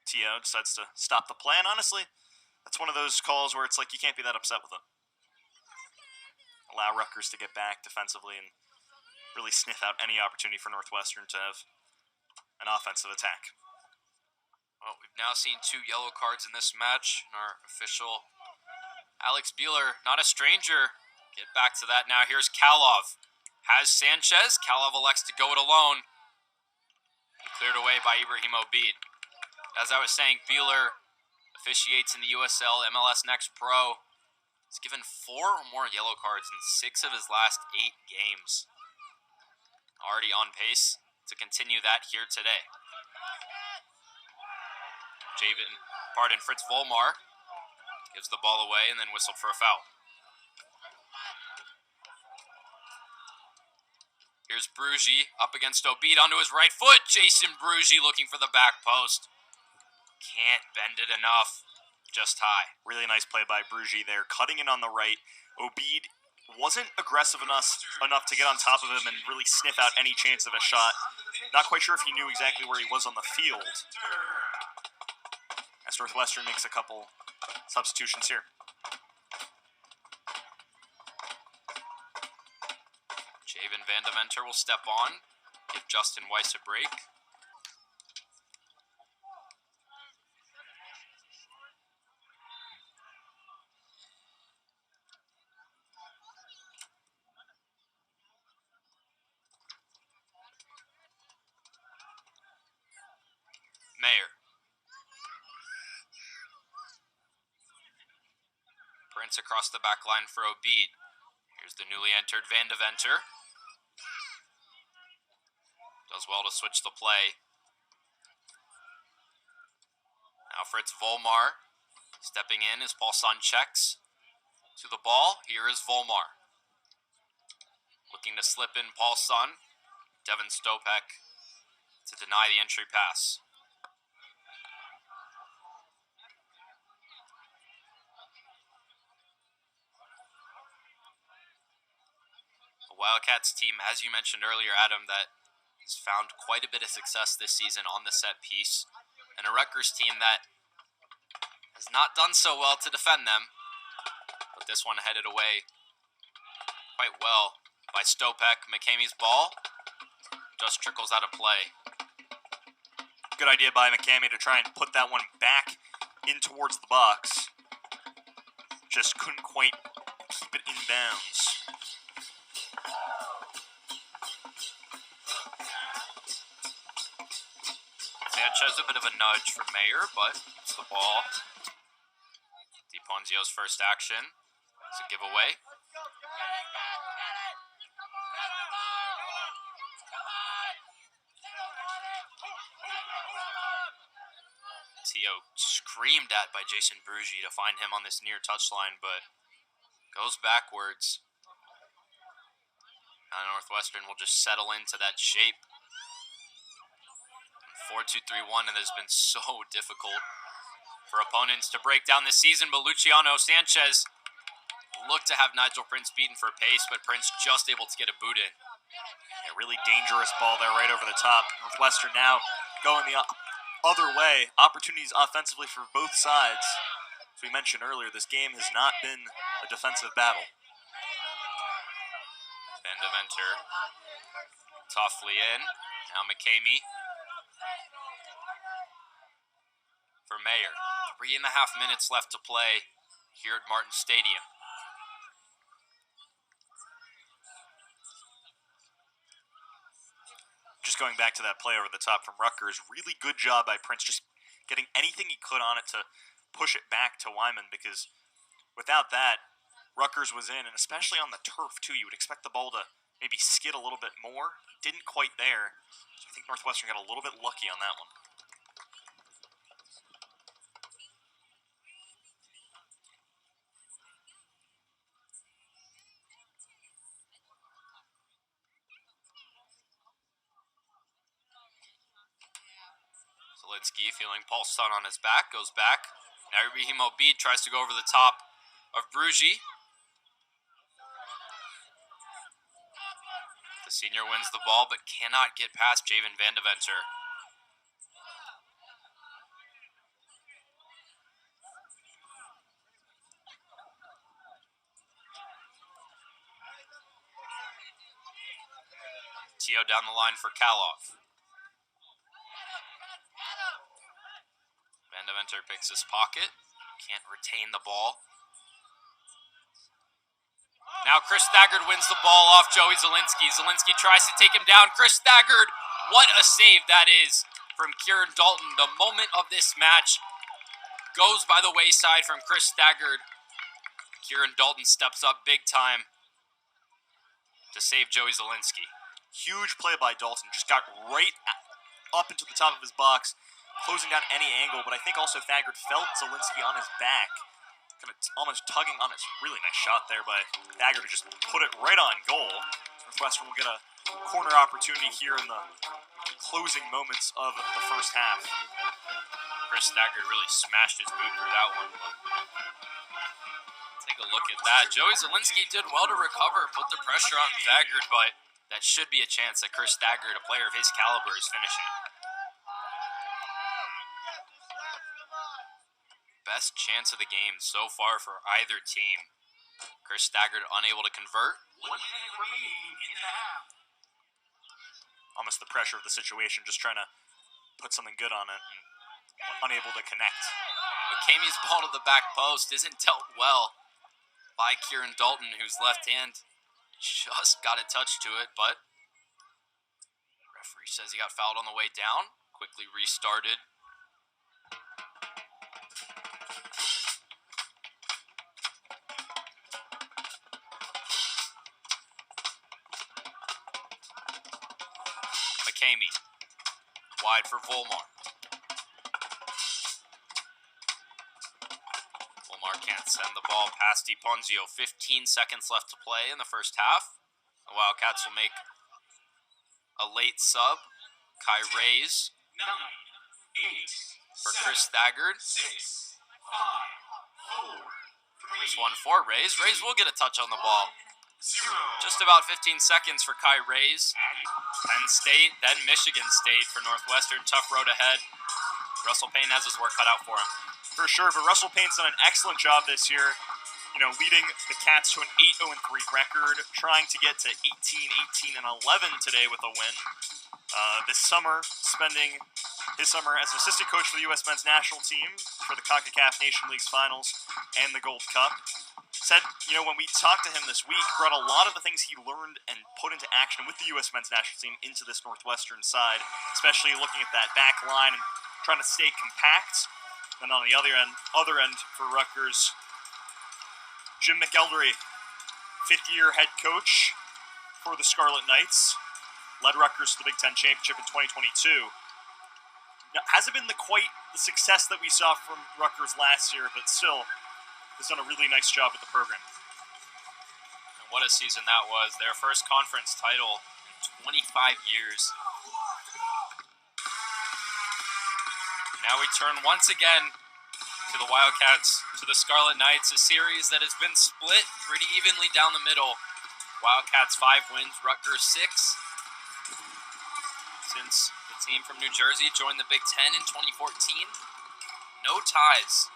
Teo decides to stop the play, and honestly, that's one of those calls where it's like you can't be that upset with it. Allow Rutgers to get back defensively and really sniff out any opportunity for Northwestern to have an offensive attack. Well, we've now seen 2 yellow cards in this match. And our official, Alex Beeler, not a stranger. Get back to that now. Here's Kalov. Has Sanchez. Kalov elects to go it alone. Cleared away by Ibrahim Obid. As I was saying, Beeler officiates in the USL MLS Next Pro. He's given 4 or more yellow cards in 6 of his last 8 games. Already on pace to continue that here today. Fritz Volmar gives the ball away and then whistled for a foul. Here's Brugi up against Obid onto his right foot. Jason Brugi looking for the back post. Can't bend it enough. Just high. Really nice play by Brugi there, cutting in on the right. Obid wasn't aggressive enough to get on top of him and really sniff out any chance of a shot. Not quite sure if he knew exactly where he was on the field. As Northwestern makes a couple substitutions here. Javen Van Deventer will step on, give Justin Weiss a break. Mayer. Prince across the back line for Obid. Here's the newly entered Van Deventer. Does well to switch the play. Now Fritz Volmar stepping in as Paulson checks to the ball. Here is Volmar. Looking to slip in Paulson. Devin Stopek to deny the entry pass. The Wildcats team, as you mentioned earlier, Adam, that has found quite a bit of success this season on the set piece. And a Rutgers team that has not done so well to defend them. But this one headed away quite well by Stopek. McCamey's ball just trickles out of play. Good idea by McCamey to try and put that one back in towards the box. Just couldn't quite keep it in bounds. Sanchez a bit of a nudge for Mayer, but it's the ball. DiPonzio's first action. It's a giveaway. Teo screamed at by Jason Brugi to find him on this near touchline, but goes backwards. Now Northwestern will just settle into that shape. 4-2-3-1, and it has been so difficult for opponents to break down this season, but Luciano Sanchez looked to have Nigel Prince beaten for pace, but Prince just able to get a boot in. A really dangerous ball there right over the top. Northwestern now going the other way. Opportunities offensively for both sides. As we mentioned earlier, this game has not been a defensive battle. Van Deventer toughly in. Now McCamey for Mayer. 3.5 minutes left to play here at Martin Stadium. Just going back to that play over the top from Rutgers, really good job by Prince, just getting anything he could on it to push it back to Wyman, because without that, Rutgers was in, and especially on the turf too, you would expect the ball to maybe skid a little bit more. Didn't quite there, so I think Northwestern got a little bit lucky on that one. Zielinski feeling Paul Sun on his back, goes back. Now Ibrahim Obid tries to go over the top of Brugi. The senior wins the ball, but cannot get past Javen Vandeventer. Tio down the line for Kaloff. Vandeventer picks his pocket. Can't retain the ball. Now Chris Thagard wins the ball off Joey Zielinski. Zielinski tries to take him down. Chris Thagard, what a save that is from Kieran Dalton. The moment of this match goes by the wayside from Chris Thagard. Kieran Dalton steps up big time to save Joey Zielinski. Huge play by Dalton. Just got right up into the top of his box, closing down any angle, but I think also Thagard felt Zielinski on his back, kind of almost tugging on it. Really nice shot there by Thagard to just put it right on goal. Northwestern will get a corner opportunity here in the closing moments of the first half. Chris Thagard really smashed his boot through that one. Take a look at that. Joey Zielinski did well to recover, put the pressure on Thagard, but that should be a chance that Chris Thagard, a player of his caliber, is finishing. Best chance of the game so far for either team. Chris Thagard unable to convert. 1 minute remaining in the half. Almost the pressure of the situation, just trying to put something good on it, and unable to connect. McCamey's ball to the back post isn't dealt well by Kieran Dalton, whose left hand just got a touch to it, but the referee says he got fouled on the way down. Quickly restarted. McCamey, wide for Volmar. Volmar can't send the ball past DiPonzio. 15 seconds left to play in the first half. The Wildcats will make a late sub. Kai Rays 9, 8, for Chris Thagard. 6, 5, 4, 3, This one for Rays. Rays will get a touch on the ball. 0. Just about 15 seconds for Kai Rays. Penn State, then Michigan State for Northwestern. Tough road ahead. Russell Payne has his work cut out for him. For sure, but Russell Payne's done an excellent job this year, leading the Cats to an 8-0-3 record, trying to get to 18-11 today with a win. This summer, spending his summer as an assistant coach for the U.S. men's national team for the CONCACAF Nation Leagues Finals and the Gold Cup. Said, when we talked to him this week, brought a lot of the things he learned and put into action with the U.S. men's national team into this Northwestern side, especially looking at that back line and trying to stay compact. And on the other end for Rutgers, Jim McElderry, fifth-year head coach for the Scarlet Knights, led Rutgers to the Big Ten Championship in 2022. Now, hasn't been quite the success that we saw from Rutgers last year, but still has done a really nice job with the program. And what a season that was. Their first conference title in 25 years. Now we turn once again to the Wildcats, to the Scarlet Knights, a series that has been split pretty evenly down the middle. Wildcats 5 wins, Rutgers 6. Since the team from New Jersey joined the Big Ten in 2014, no ties.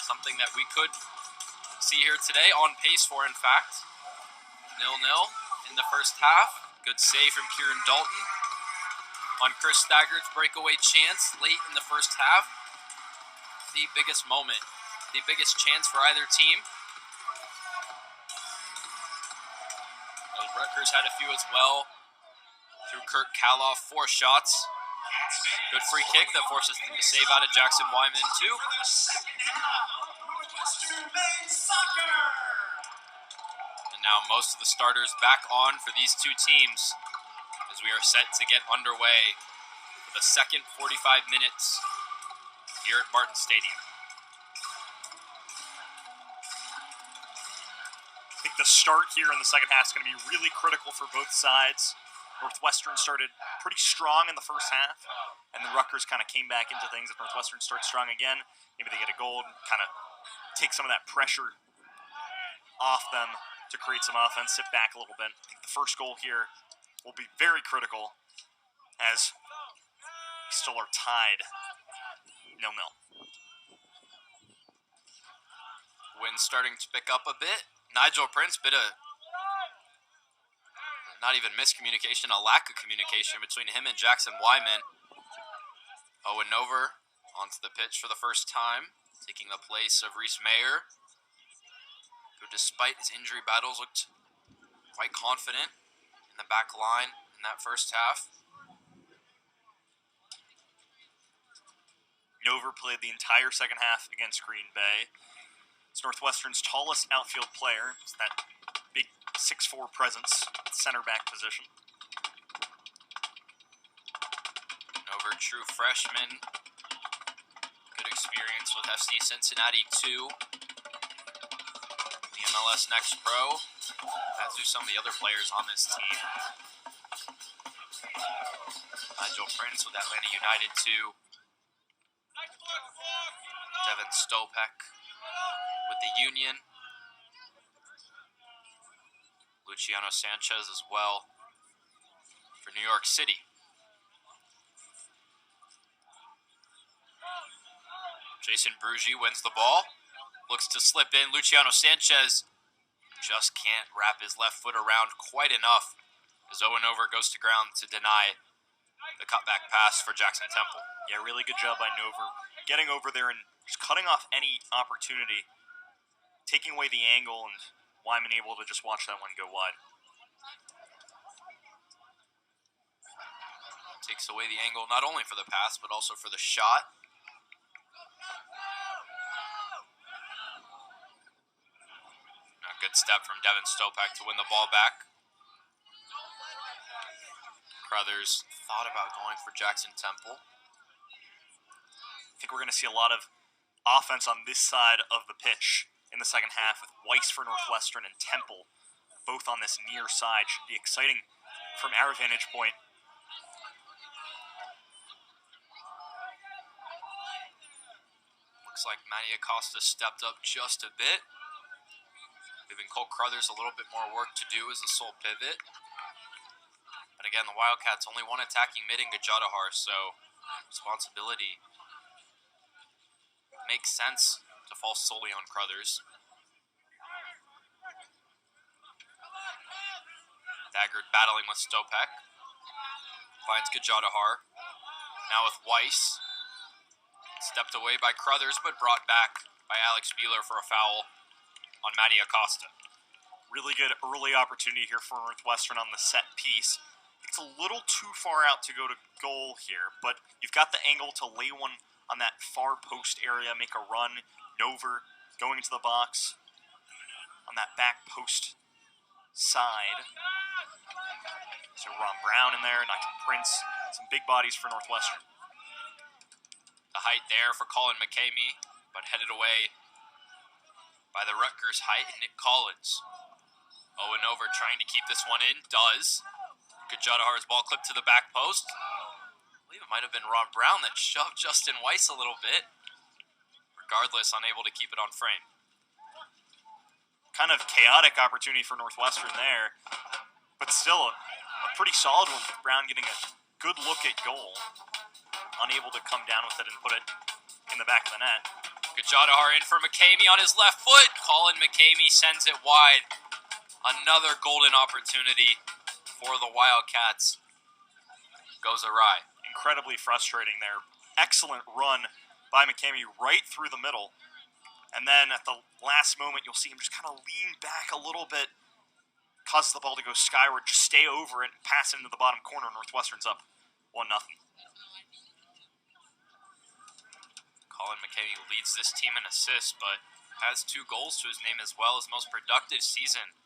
Something that we could see here today, on pace for, in fact. 0-0 in the first half. Good save from Kieran Dalton on Chris Thagard's breakaway chance late in the first half. The biggest moment, the biggest chance for either team. Rutgers had a few as well. Through Kurt Kaloff, 4 shots. Good free kick that forces them to save out of Jackson Wyman, too. For the second half of Northwestern men's soccer. And now most of the starters back on for these two teams as we are set to get underway for the second 45 minutes here at Martin Stadium. I think the start here in the second half is going to be really critical for both sides. Northwestern started pretty strong in the first half, and then Rutgers kind of came back into things. If Northwestern starts strong again, maybe they get a goal and kind of take some of that pressure off them to create some offense, sit back a little bit. I think the first goal here will be very critical as we still are tied 0-0. Wind starting to pick up a bit. Nigel Prince, bit of not even miscommunication, a lack of communication between him and Jackson Wyman. Owen Nover onto the pitch for the first time, taking the place of Reese Mayer, who despite his injury battles looked quite confident in the back line in that first half. Nover played the entire second half against Green Bay. It's Northwestern's tallest outfield player. It's that big 6'4" presence at the center back position. Nover, true freshman. Good experience with FC Cincinnati too. The MLS Next Pro. As do some of the other players on this team. Nigel Prince with Atlanta United too. Devin Stopek with the Union. Luciano Sanchez as well for New York City. Jason Brugi wins the ball. Looks to slip in. Luciano Sanchez just can't wrap his left foot around quite enough as Owen Over goes to ground to deny the cutback pass for Jackson Temple. Yeah, really good job by Nover. Getting over there and just cutting off any opportunity. Taking away the angle, and Wyman able to just watch that one go wide. Takes away the angle not only for the pass, but also for the shot. A good step from Devin Stopek to win the ball back. Crothers thought about going for Jackson Temple. I think we're going to see a lot of offense on this side of the pitch in the second half with Weiss for Northwestern and Temple both on this near side. Should be exciting from our vantage point. Looks like Matty Acosta stepped up just a bit, giving Cole Crothers a little bit more work to do as a sole pivot. But again, the Wildcats only one attacking mid in Gajadhar, so responsibility makes sense to fall solely on Crothers. Daggard battling with Stopek. Finds Gajadhar. Now with Weiss. Stepped away by Crothers, but brought back by Alex Buehler for a foul on Matty Acosta. Really good early opportunity here for Northwestern on the set piece. It's a little too far out to go to goal here, but you've got the angle to lay one on that far post area, make a run. Nover going into the box on that back post side. So Ron Brown in there, Nigel Prince, some big bodies for Northwestern. The height there for Colin McCamey, but headed away by the Rutgers height, Nick Collins. Owen Over trying to keep this one in, does. Gajadhar's ball clipped to the back post. I believe it might have been Ron Brown that shoved Justin Weiss a little bit. Regardless, unable to keep it on frame. Kind of chaotic opportunity for Northwestern there, but still a pretty solid one with Brown getting a good look at goal. Unable to come down with it and put it in the back of the net. Gajadhar in for McCamey on his left foot. Colin McCamey sends it wide. Another golden opportunity for the Wildcats goes awry. Incredibly frustrating there. Excellent run by McCamey right through the middle. And then at the last moment, you'll see him just kind of lean back a little bit, causes the ball to go skyward. Just stay over it and pass it into the bottom corner. Northwestern's up 1-0. Colin McKamey leads this team in assists, but has 2 goals to his name as well. His most productive season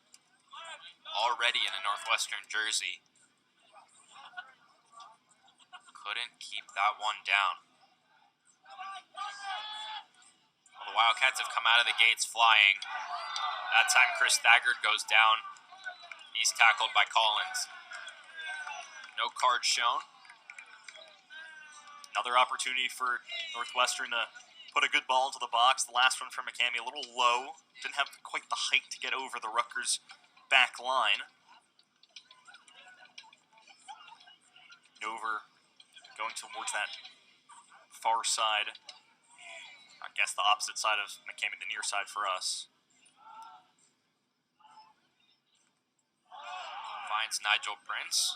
already in a Northwestern jersey. Couldn't keep that one down. Well, the Wildcats have come out of the gates flying. That time Chris Thaggart goes down. He's tackled by Collins. No card shown. Another opportunity for Northwestern to put a good ball into the box. The last one from McCamey, a little low. Didn't have quite the height to get over the Rutgers back line. Nover going towards that far side. I guess the opposite side of McCamey, the near side for us. Finds Nigel Prince.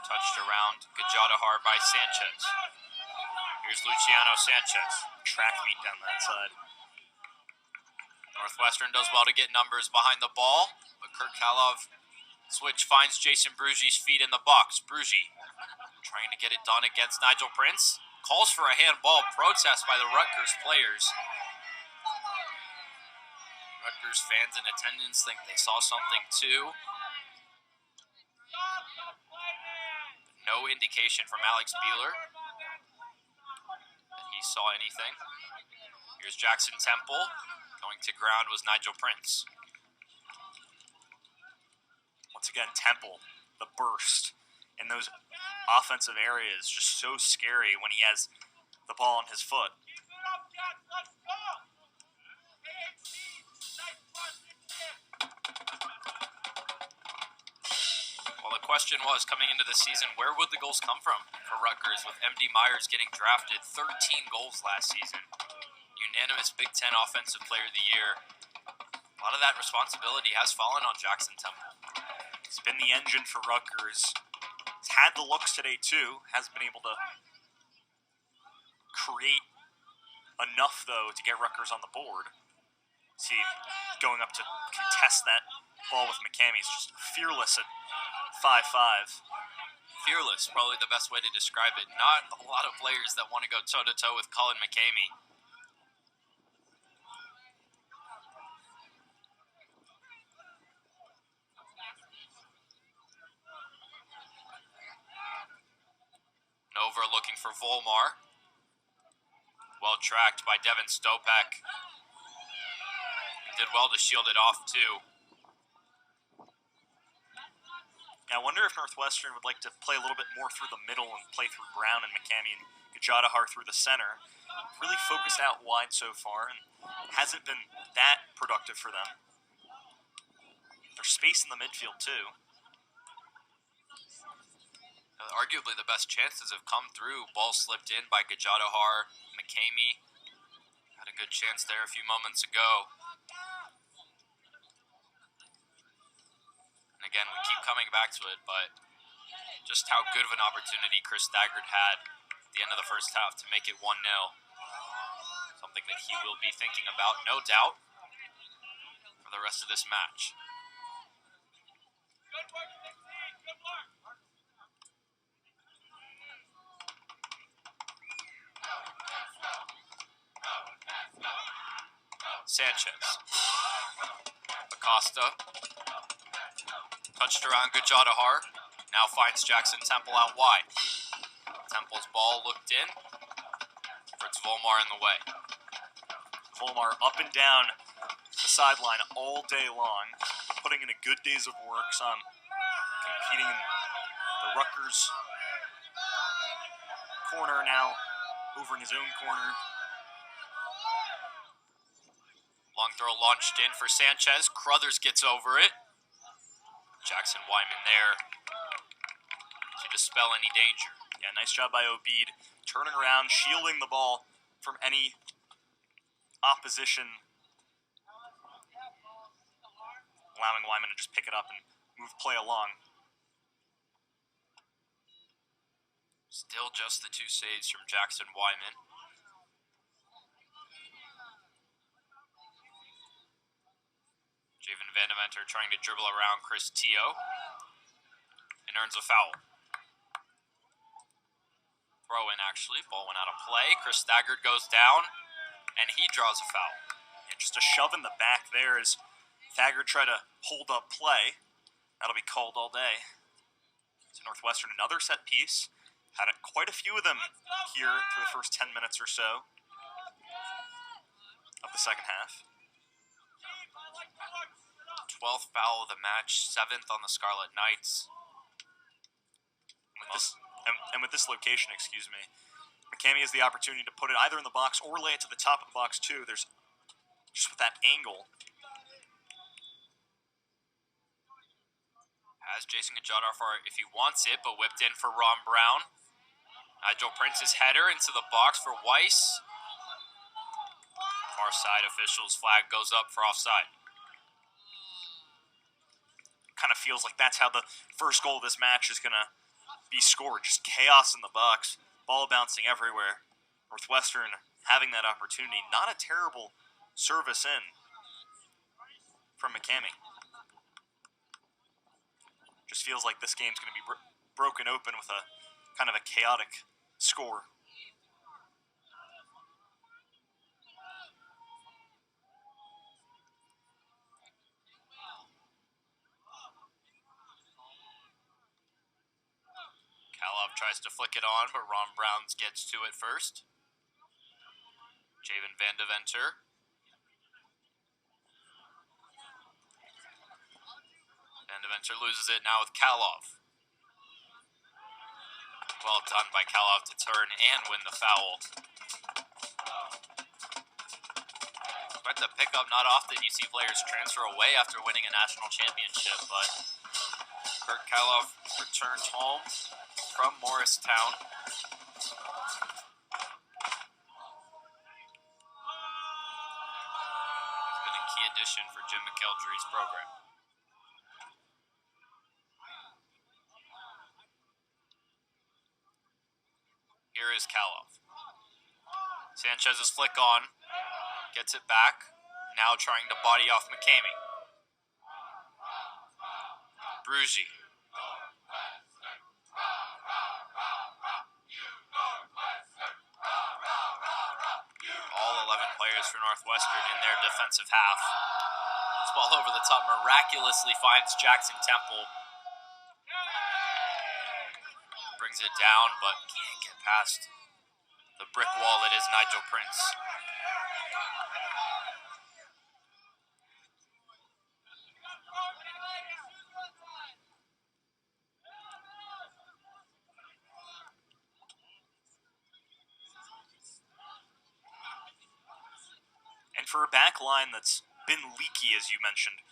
Touched around Gajadhar by Sanchez. Here's Luciano Sanchez. Track meet down that side. Northwestern does well to get numbers behind the ball, but Kirk Kalov switch finds Jason Brugi's feet in the box. Brugi trying to get it done against Nigel Prince. Calls for a handball. Protest by the Rutgers players. Rutgers fans in attendance think they saw something too. No indication from Alex Beeler that he saw anything. Here's Jackson Temple. Going to ground was Nigel Prince. Once again, Temple, the burst in those offensive areas, just so scary when he has the ball on his foot. Well, the question was, coming into the season, where would the goals come from for Rutgers with M.D. Myers getting drafted? 13 goals last season. Unanimous Big Ten Offensive Player of the Year. A lot of that responsibility has fallen on Jackson Temple. He's been the engine for Rutgers. He's had the looks today, too. Hasn't been able to create enough, though, to get Rutgers on the board. See, going up to contest that ball with McCamey. He's just fearless at 5'5". Fearless, probably the best way to describe it. Not a lot of players that want to go toe-to-toe with Colin McCamey. Over looking for Volmar. Well tracked by Devin Stopak. Did well to shield it off, too. I wonder if Northwestern would like to play a little bit more through the middle and play through Brown and McCamey and Gajadhar through the center. Really focused out wide so far and hasn't been that productive for them. There's space in the midfield, too. Arguably the best chances have come through. Ball slipped in by Gajadhar. McCamey had a good chance there a few moments ago. And again, we keep coming back to it, but just how good of an opportunity Chris Thaggart had at the end of the first half to make it 1-0. Something that he will be thinking about, no doubt, for the rest of this match. Good work, Dixie. Good work. Sanchez. Acosta. Touched around Gajadhar. Now finds Jackson Temple out wide. Temple's ball looked in. Fritz Volmar in the way. Volmar up and down the sideline all day long, putting in a good days of works on competing in the Rutgers corner, now over in his own corner. Long throw launched in for Sanchez. Crothers gets over it. Jackson Wyman there to dispel any danger. Yeah, nice job by Obeid, turning around, shielding the ball from any opposition, allowing Wyman to just pick it up and move play along. Still just the 2 saves from Jackson Wyman. Javen Vandeventer trying to dribble around Chris Teo and earns a foul. Throw in, actually. Ball went out of play. Chris Staggert goes down, and he draws a foul. Yeah, just a shove in the back there as Thagard tried to hold up play. That'll be called all day. To Northwestern, another set piece. Had quite a few of them here for the first 10 minutes or so of the second half. 12th foul of the match, 7th on the Scarlet Knights. With this location, McCamey has the opportunity to put it either in the box or lay it to the top of the box too. There's just with that angle. Has Jason Gajadhar for it if he wants it, but whipped in for Ron Brown. Nigel Prince's header into the box for Weiss. Far side officials' flag goes up for offside. Kind of feels like that's how the first goal of this match is going to be scored. Just chaos in the box, ball bouncing everywhere. Northwestern having that opportunity. Not a terrible service in from McCamey. Just feels like this game's going to be broken open with a kind of a chaotic score. Kalov tries to flick it on, but Ron Brown gets to it first. Javen Vandeventer. Vandeventer loses it now with Kalov. Well done by Kalov to turn and win the foul. Expect to pick up. Not often you see players transfer away after winning a national championship, but Kurt Kalov returns home from Morristown. He's been a key addition for Jim McElderry's program. Here is Kalov. Sanchez's flick on. Gets it back. Now trying to body off McCamey. Brugi. All 11 players for Northwestern in their defensive half. This ball over the top miraculously finds Jackson Temple. Brings it down, but can't get past the brick wall that is Nigel Prince. And for a back line that's been leaky, as you mentioned,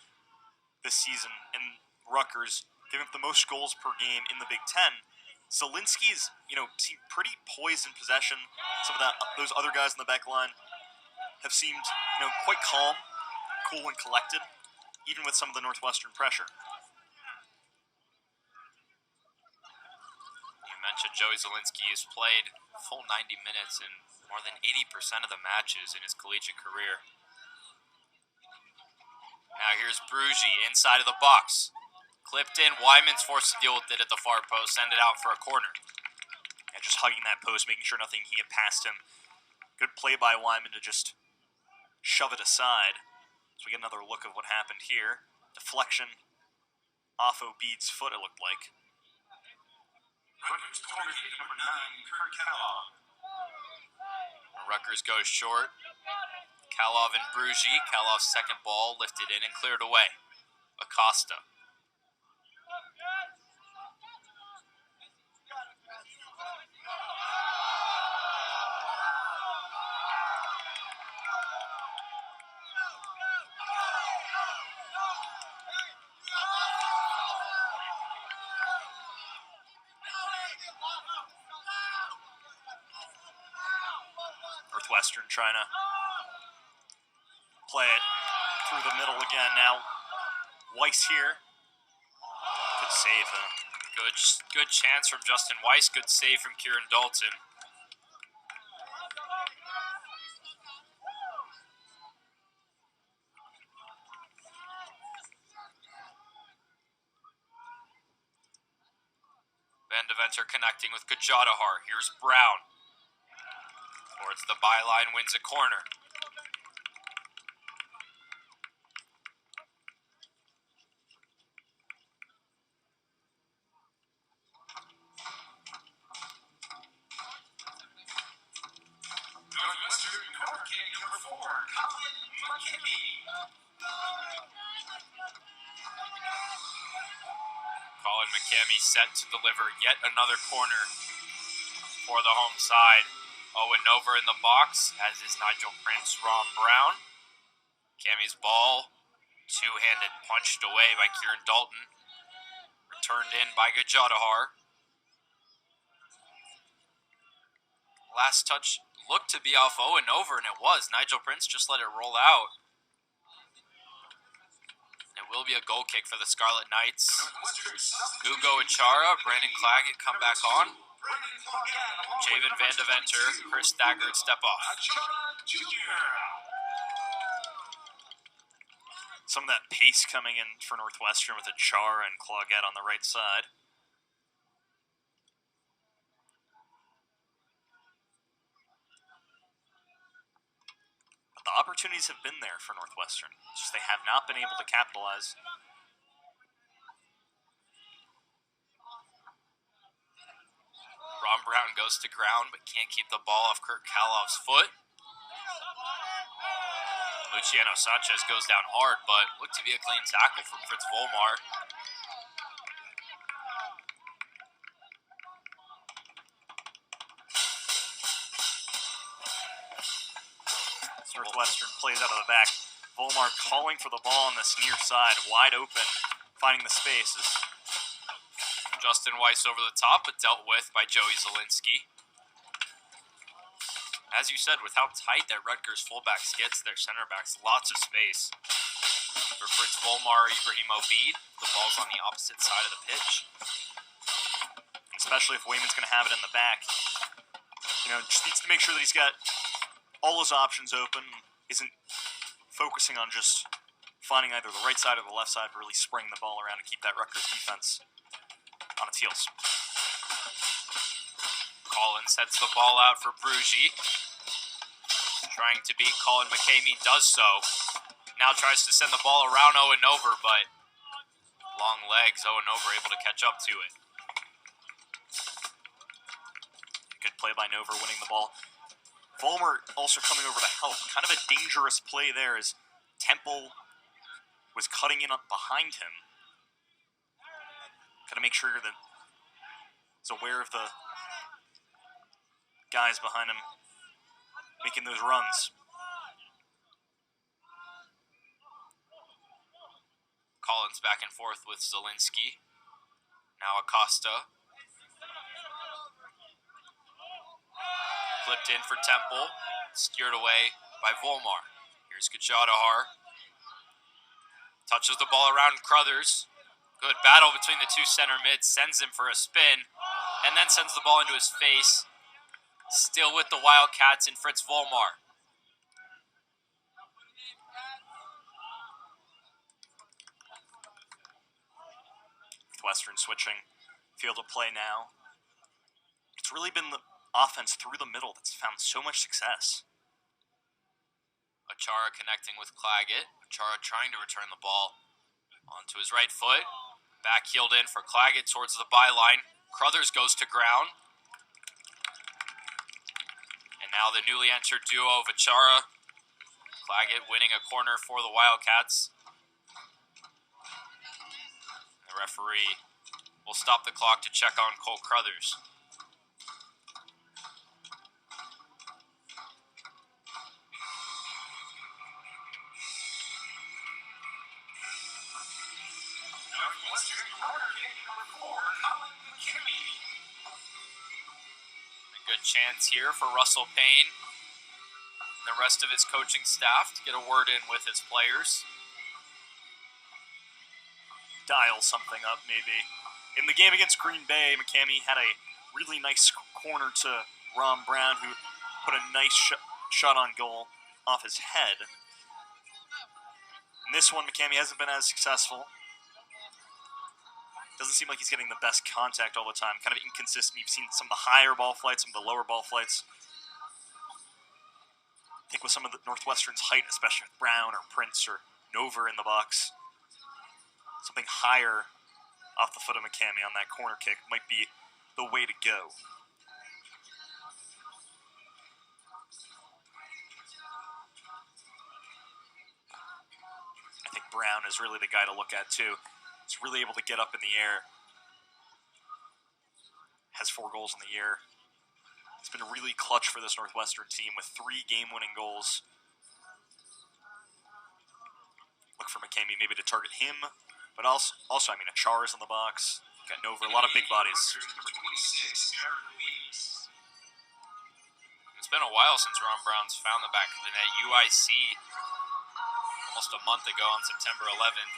this season in Rutgers, giving up the most goals per game in the Big Ten, Zielinski's, seemed pretty poised in possession. Some of those other guys in the back line have seemed, quite calm, cool, and collected, even with some of the Northwestern pressure. You mentioned Joey Zielinski has played full 90 minutes in more than 80% of the matches in his collegiate career. Now here's Brugi inside of the box. Clipped in, Wyman's forced to deal with it at the far post, send it out for a corner. And just hugging that post, making sure nothing can get past him. Good play by Wyman to just shove it aside. So we get another look of what happened here. Deflection off Obeid's foot, it looked like. Rutgers corner kick number 9, Kurt Kalov. Rutgers goes short. Kalov and Brugi. Kalov's second ball lifted in and cleared away. Acosta. Northwestern trying to play it through the middle again. Now Weiss here. Good save. Good chance from Justin Weiss. Good save from Kieran Dalton. Van Deventer connecting with Gajadhar. Here's Brown. Towards the byline, wins a corner. Northwestern corner kick number 4, Colin McKinney. Colin McKinney set to deliver yet another corner for the home side. Owen Over in the box, as is Nigel Prince. Ron Brown. Cammy's ball, two-handed punched away by Kieran Dalton. Returned in by Gajadhar. Last touch looked to be off Owen Over, and it was. Nigel Prince just let it roll out. It will be a goal kick for the Scarlet Knights. Hugo Achara, Brandon Claggett come back on. Javen Van Deventer, Chris Thagard step off. Some of that pace coming in for Northwestern with Achara and Claggett on the right side. But the opportunities have been there for Northwestern. It's just they have not been able to capitalize. Ron Brown goes to ground, but can't keep the ball off Kurt Kaloff's foot. Luciano Sanchez goes down hard, but looked to be a clean tackle from Fritz Volmar. Northwestern plays out of the back. Volmar calling for the ball on this near side, wide open, finding the spaces. Justin Weiss over the top, but dealt with by Joey Zielinski. As you said, with how tight that Rutgers fullbacks gets their center backs, lots of space. For Fritz Volmar, Ibrahim Obeid, the ball's on the opposite side of the pitch. Especially if Wayman's going to have it in the back. You know, just needs to make sure that he's got all his options open, isn't focusing on just finding either the right side or the left side, but really spraying the ball around to keep that Rutgers defense on its heels. Collins sets the ball out for Brugi. Trying to beat Colin McKamey, does so. Now tries to send the ball around Owen Over, but long legs, Owen Over able to catch up to it. Good play by Nover, winning the ball. Volmar also coming over to help. Kind of a dangerous play there as Temple was cutting in up behind him. Got to make sure that he's aware of the guys behind him making those runs. Collins back and forth with Zielinski. Now Acosta. Flipped in for Temple. Steered away by Volmar. Here's Gajadhar. Touches the ball around Crothers. Good battle between the two center mids. Sends him for a spin. And then sends the ball into his face. Still with the Wildcats in Fritz Volmar. Northwestern switching field of play now. It's really been the offense through the middle that's found so much success. Achara connecting with Claggett. Achara trying to return the ball onto his right foot. Back heeled in for Claggett towards the byline. Crothers goes to ground. And now the newly entered duo of Achara. Claggett winning a corner for the Wildcats. The referee will stop the clock to check on Cole Crothers. Northwestern corner kick number 4, Colin McKinney. A good chance here for Russell Payne and the rest of his coaching staff to get a word in with his players. Dial something up, maybe. In the game against Green Bay, McCamey had a really nice corner to Ron Brown, who put a nice shot on goal off his head. In this one, McCamey hasn't been as successful. Doesn't seem like he's getting the best contact all the time. Kind of inconsistent. You've seen some of the higher ball flights, some of the lower ball flights. I think with some of the Northwestern's height, especially with Brown or Prince or Nova in the box, something higher off the foot of McCamey on that corner kick might be the way to go. I think Brown is really the guy to look at too. He's really able to get up in the air. Has 4 goals in the year. It's been really clutch for this Northwestern team with 3 game-winning goals. Look for McCamey maybe to target him, but also I mean, Achar is in the box. Got Nova, a lot of big bodies. It's been a while since Ron Brown's found the back of the net. UIC almost a month ago on September 11th.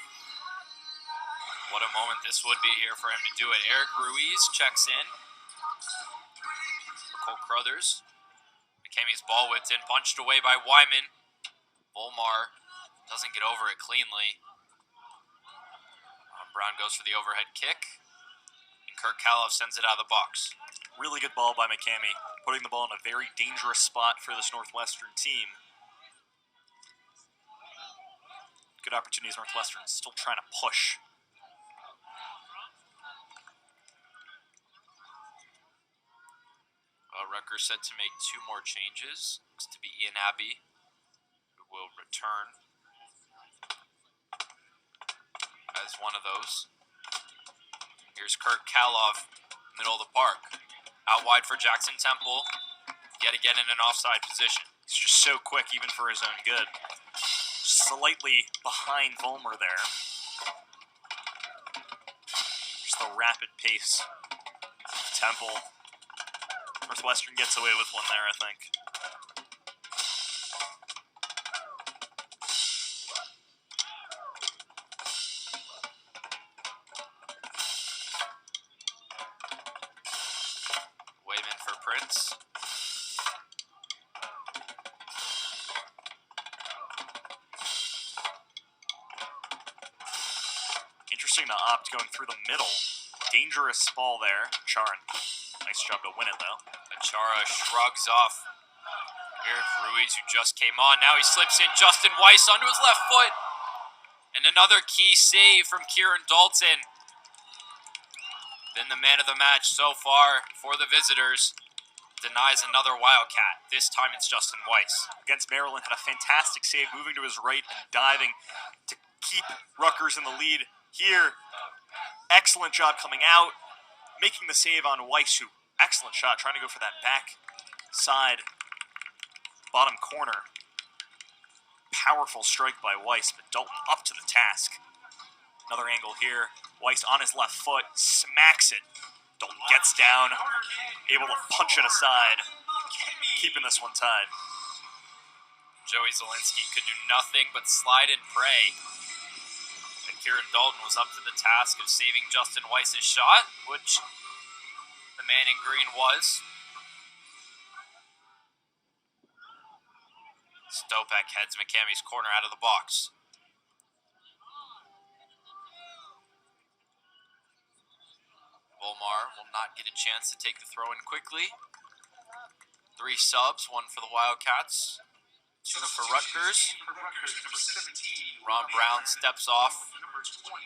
What a moment this would be here for him to do it. Eric Ruiz checks in for Cole Crothers. McCamey's ball whipped in, punched away by Wyman. Volmar doesn't get over it cleanly. Brown goes for the overhead kick, and Kirk Kaloff sends it out of the box. Really good ball by McCamey, putting the ball in a very dangerous spot for this Northwestern team. Good opportunities, Northwestern still trying to push. Rutgers set to make 2 more changes. Looks to be Ian Abbey, who will return as one of those. Here's Kirk Kaloff, middle of the park. Out wide for Jackson Temple, yet again in an offside position. He's just so quick, even for his own good. Slightly behind Volmer there. Just the rapid pace. Temple. Northwestern gets away with one there, I think. Wayman for Prince. Interesting to opt going through the middle. Dangerous ball there. Charin. Nice job to win it, though. Achara shrugs off Eric Ruiz, who just came on. Now he slips in Justin Weiss onto his left foot. And another key save from Kieran Dalton. Then the man of the match so far for the visitors denies another Wildcat. This time it's Justin Weiss. Against Maryland, had a fantastic save, moving to his right and diving to keep Rutgers in the lead. Here, excellent job coming out, making the save on Weiss, who, excellent shot, trying to go for that back side bottom corner. Powerful strike by Weiss, but Dalton up to the task. Another angle here. Weiss on his left foot, smacks it. Dalton gets down, able to punch it aside, keeping this one tied. Joey Zielinski could do nothing but slide and pray. And Kieran Dalton was up to the task of saving Justin Weiss's shot, which the man in green was. Stopek heads McCamey's corner out of the box. Volmar will not get a chance to take the throw in quickly. 3 subs, 1 for the Wildcats, 2 for Rutgers. Ron Brown steps off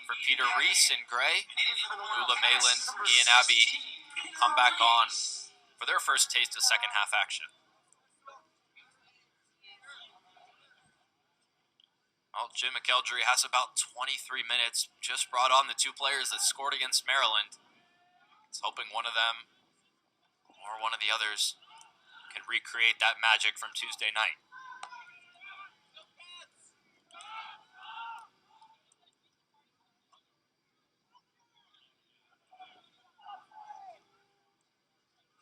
for Peter Reese in gray. Ula Mayland, Ian Abbey come back on for their first taste of second half action. Well, Jim McElderry has about 23 minutes, just brought on the 2 players that scored against Maryland. He's hoping one of them or one of the others can recreate that magic from Tuesday night.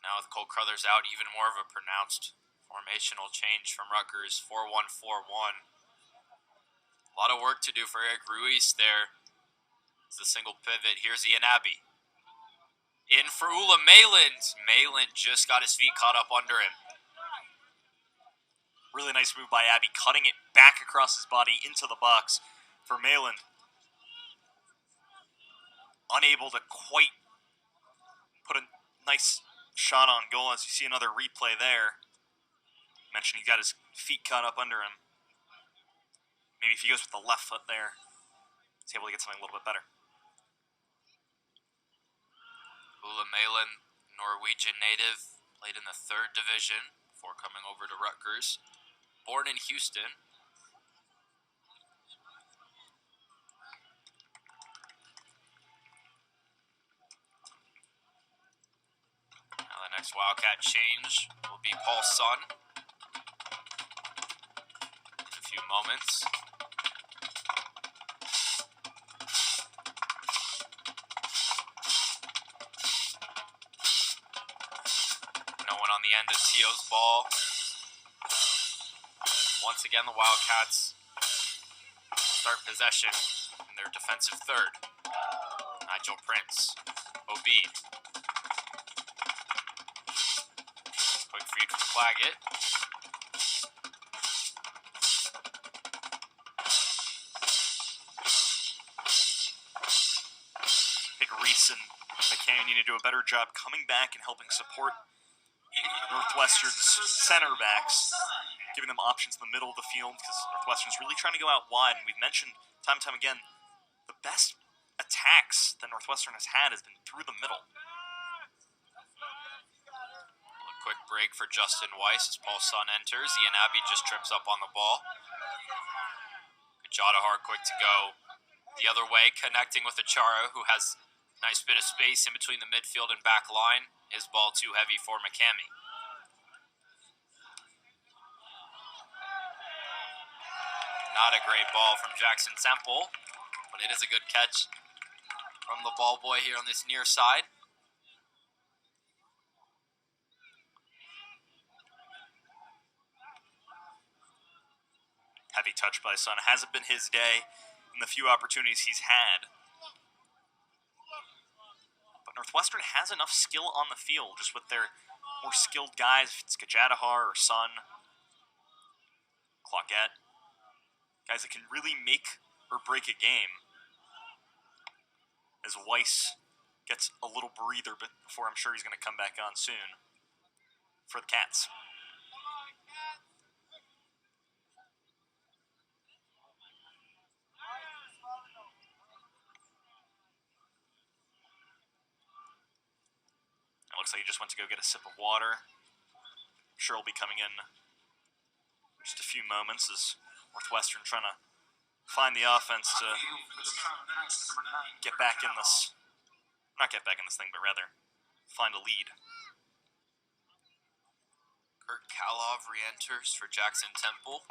Now with Cole Crothers out, even more of a pronounced formational change from Rutgers, 4-1-4-1. A lot of work to do for Eric Ruiz there. It's the single pivot. Here's Ian Abbey. In for Ula Mayland. Mayland just got his feet caught up under him. Really nice move by Abbey, cutting it back across his body into the box for Mayland. unable to quite put a nice shot on goal, as you see another replay there. Mentioned he got his feet caught up under him. Maybe if he goes with the left foot there, he's able to get something a little bit better. Ula Malin, Norwegian native, played in the 3rd division before coming over to Rutgers. Born in Houston. Now the next Wildcat change will be Paul Sun. In a few moments. No one on the end of Tio's ball. Once again, the Wildcats start possession in their defensive 3rd. Nigel Prince, Obed. Quick feed from Claggett. I think Reese and McCamey need to do a better job coming back and helping support Northwestern's center backs, giving them options in the middle of the field, because Northwestern's really trying to go out wide. And we've mentioned time and time again, the best attacks that Northwestern has had has been through the middle. A quick break for Justin Weiss as Paul Sun enters. Ian Abbey just trips up on the ball. Gajadhar quick to go the other way, connecting with Achara, who has a nice bit of space in between the midfield and back line. His ball too heavy for McCamey. Not a great ball from Jackson Semple, but it is a good catch from the ball boy here on this near side. Heavy touch by Sun. Hasn't been his day in the few opportunities he's had. But Northwestern has enough skill on the field, just with their more skilled guys, if it's Gajadhar or Sun, Claggett, guys that can really make or break a game. As Weiss gets a little breather before I'm sure he's going to come back on soon for the Cats. It looks like he just went to go get a sip of water. I'm sure he'll be coming in just a few moments as Northwestern trying to find the offense to get back in this, not get back in this thing, but rather find a lead. Kurt Kalov re-enters for Jackson Temple.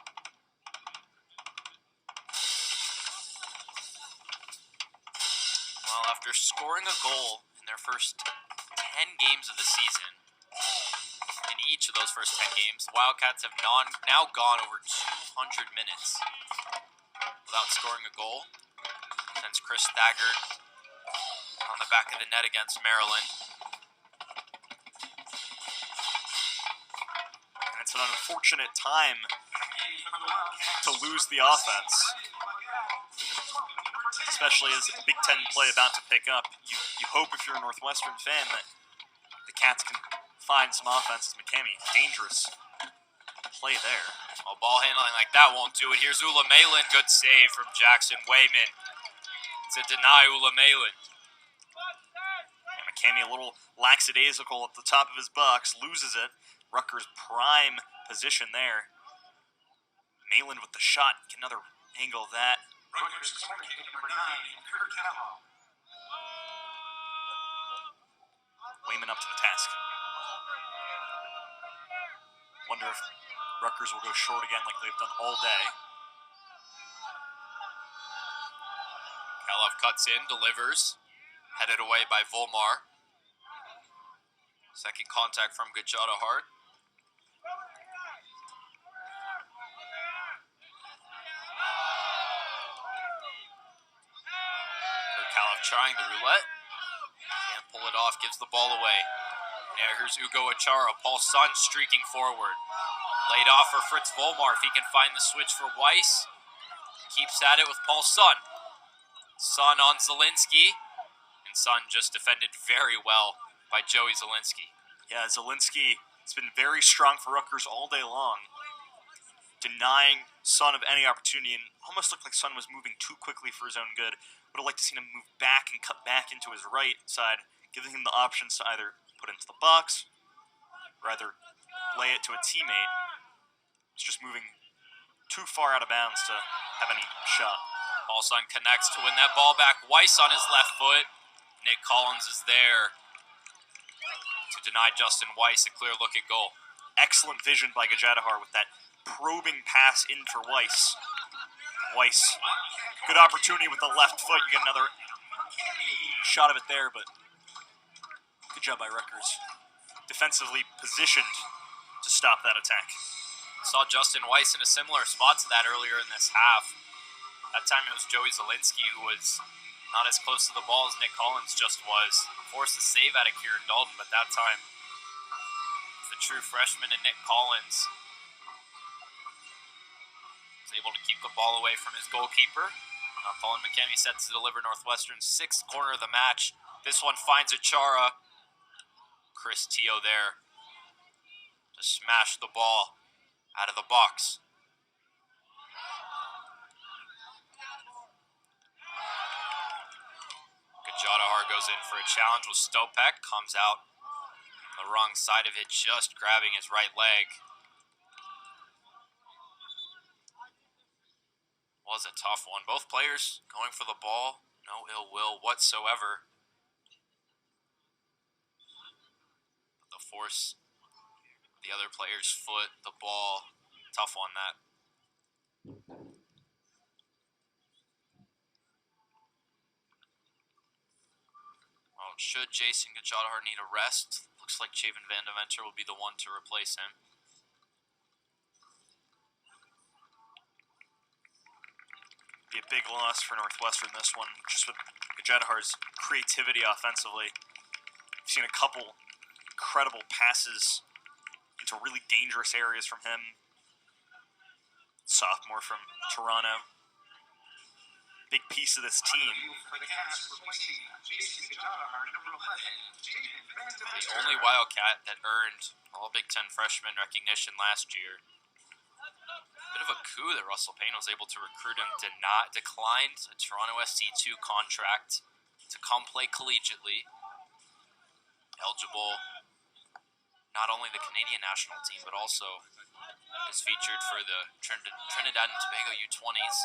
Well, after scoring a goal in their first 10 games of the season, in each of those first 10 games, the Wildcats have now gone over 200 minutes without scoring a goal since Chris Thagard on the back of the net against Maryland. And it's an unfortunate time to lose the offense, especially as Big Ten play about to pick up. You hope, if you're a Northwestern fan, that the Cats can find some offense. McCamey, dangerous play there. Well, ball handling like that won't do it. Here's Ula Malin. Good save from Jackson Wayman to deny Ula Malin. And McCamey a little lackadaisical at the top of his box, loses it. Rutgers prime position there. Malin with the shot. Get another angle of that. Rutgers corner kick number 9, Kurt Kalov. Wayman up to the task. Wonder if Rutgers will go short again like they've done all day. Kalov cuts in, delivers. Headed away by Volmar. Second contact from Gajadhar. Kalov trying the roulette. Can't pull it off, gives the ball away. Now here's Ugo Achara. Paul Sun streaking forward. Laid off for Fritz Volmar if he can find the switch for Weiss. Keeps at it with Paul Sun. Sun on Zielinski. And Sun just defended very well by Joey Zielinski. Yeah, Zielinski has been very strong for Rutgers all day long, denying Sun of any opportunity, and almost looked like Sun was moving too quickly for his own good. Would have liked to see him move back and cut back into his right side, giving him the options to either put into the box or either lay it to a teammate. It's just moving too far out of bounds to have any shot. Sun connects to win that ball back. Weiss on his left foot. Nick Collins is there to deny Justin Weiss a clear look at goal. Excellent vision by Gajadhar with that probing pass in for Weiss. Weiss, good opportunity with the left foot. You get another shot of it there, but good job by Rutgers. Defensively positioned to stop that attack. Saw Justin Weiss in a similar spot to that earlier in this half. That time it was Joey Zielinski who was not as close to the ball as Nick Collins just was. Forced a save out of Kieran Dalton, but that time the true freshman and Nick Collins was able to keep the ball away from his goalkeeper. Now Colin McKenzie set to deliver Northwestern's sixth corner of the match. This one finds Achara. Chris Teo there to smash the ball out of the box. Gajadhar goes in for a challenge with Stopek, comes out on the wrong side of it, just grabbing his right leg. Was a tough one. Both players going for the ball, no ill will whatsoever. But the force, the other player's foot, the ball, tough one that. Well, should Jason Gajadhar need a rest, looks like Javen Van Deventer will be the one to replace him. Be a big loss for Northwestern this one, just with Gajadhar's creativity offensively. We've seen a couple incredible passes into really dangerous areas from him. Sophomore from Toronto. Big piece of this team. The only Wildcat that earned all Big Ten freshman recognition last year. Bit of a coup that Russell Payne was able to recruit him, declined a Toronto SC2 contract to come play collegiately. Eligible not only the Canadian national team, but also is featured for the Trinidad and Tobago U20s.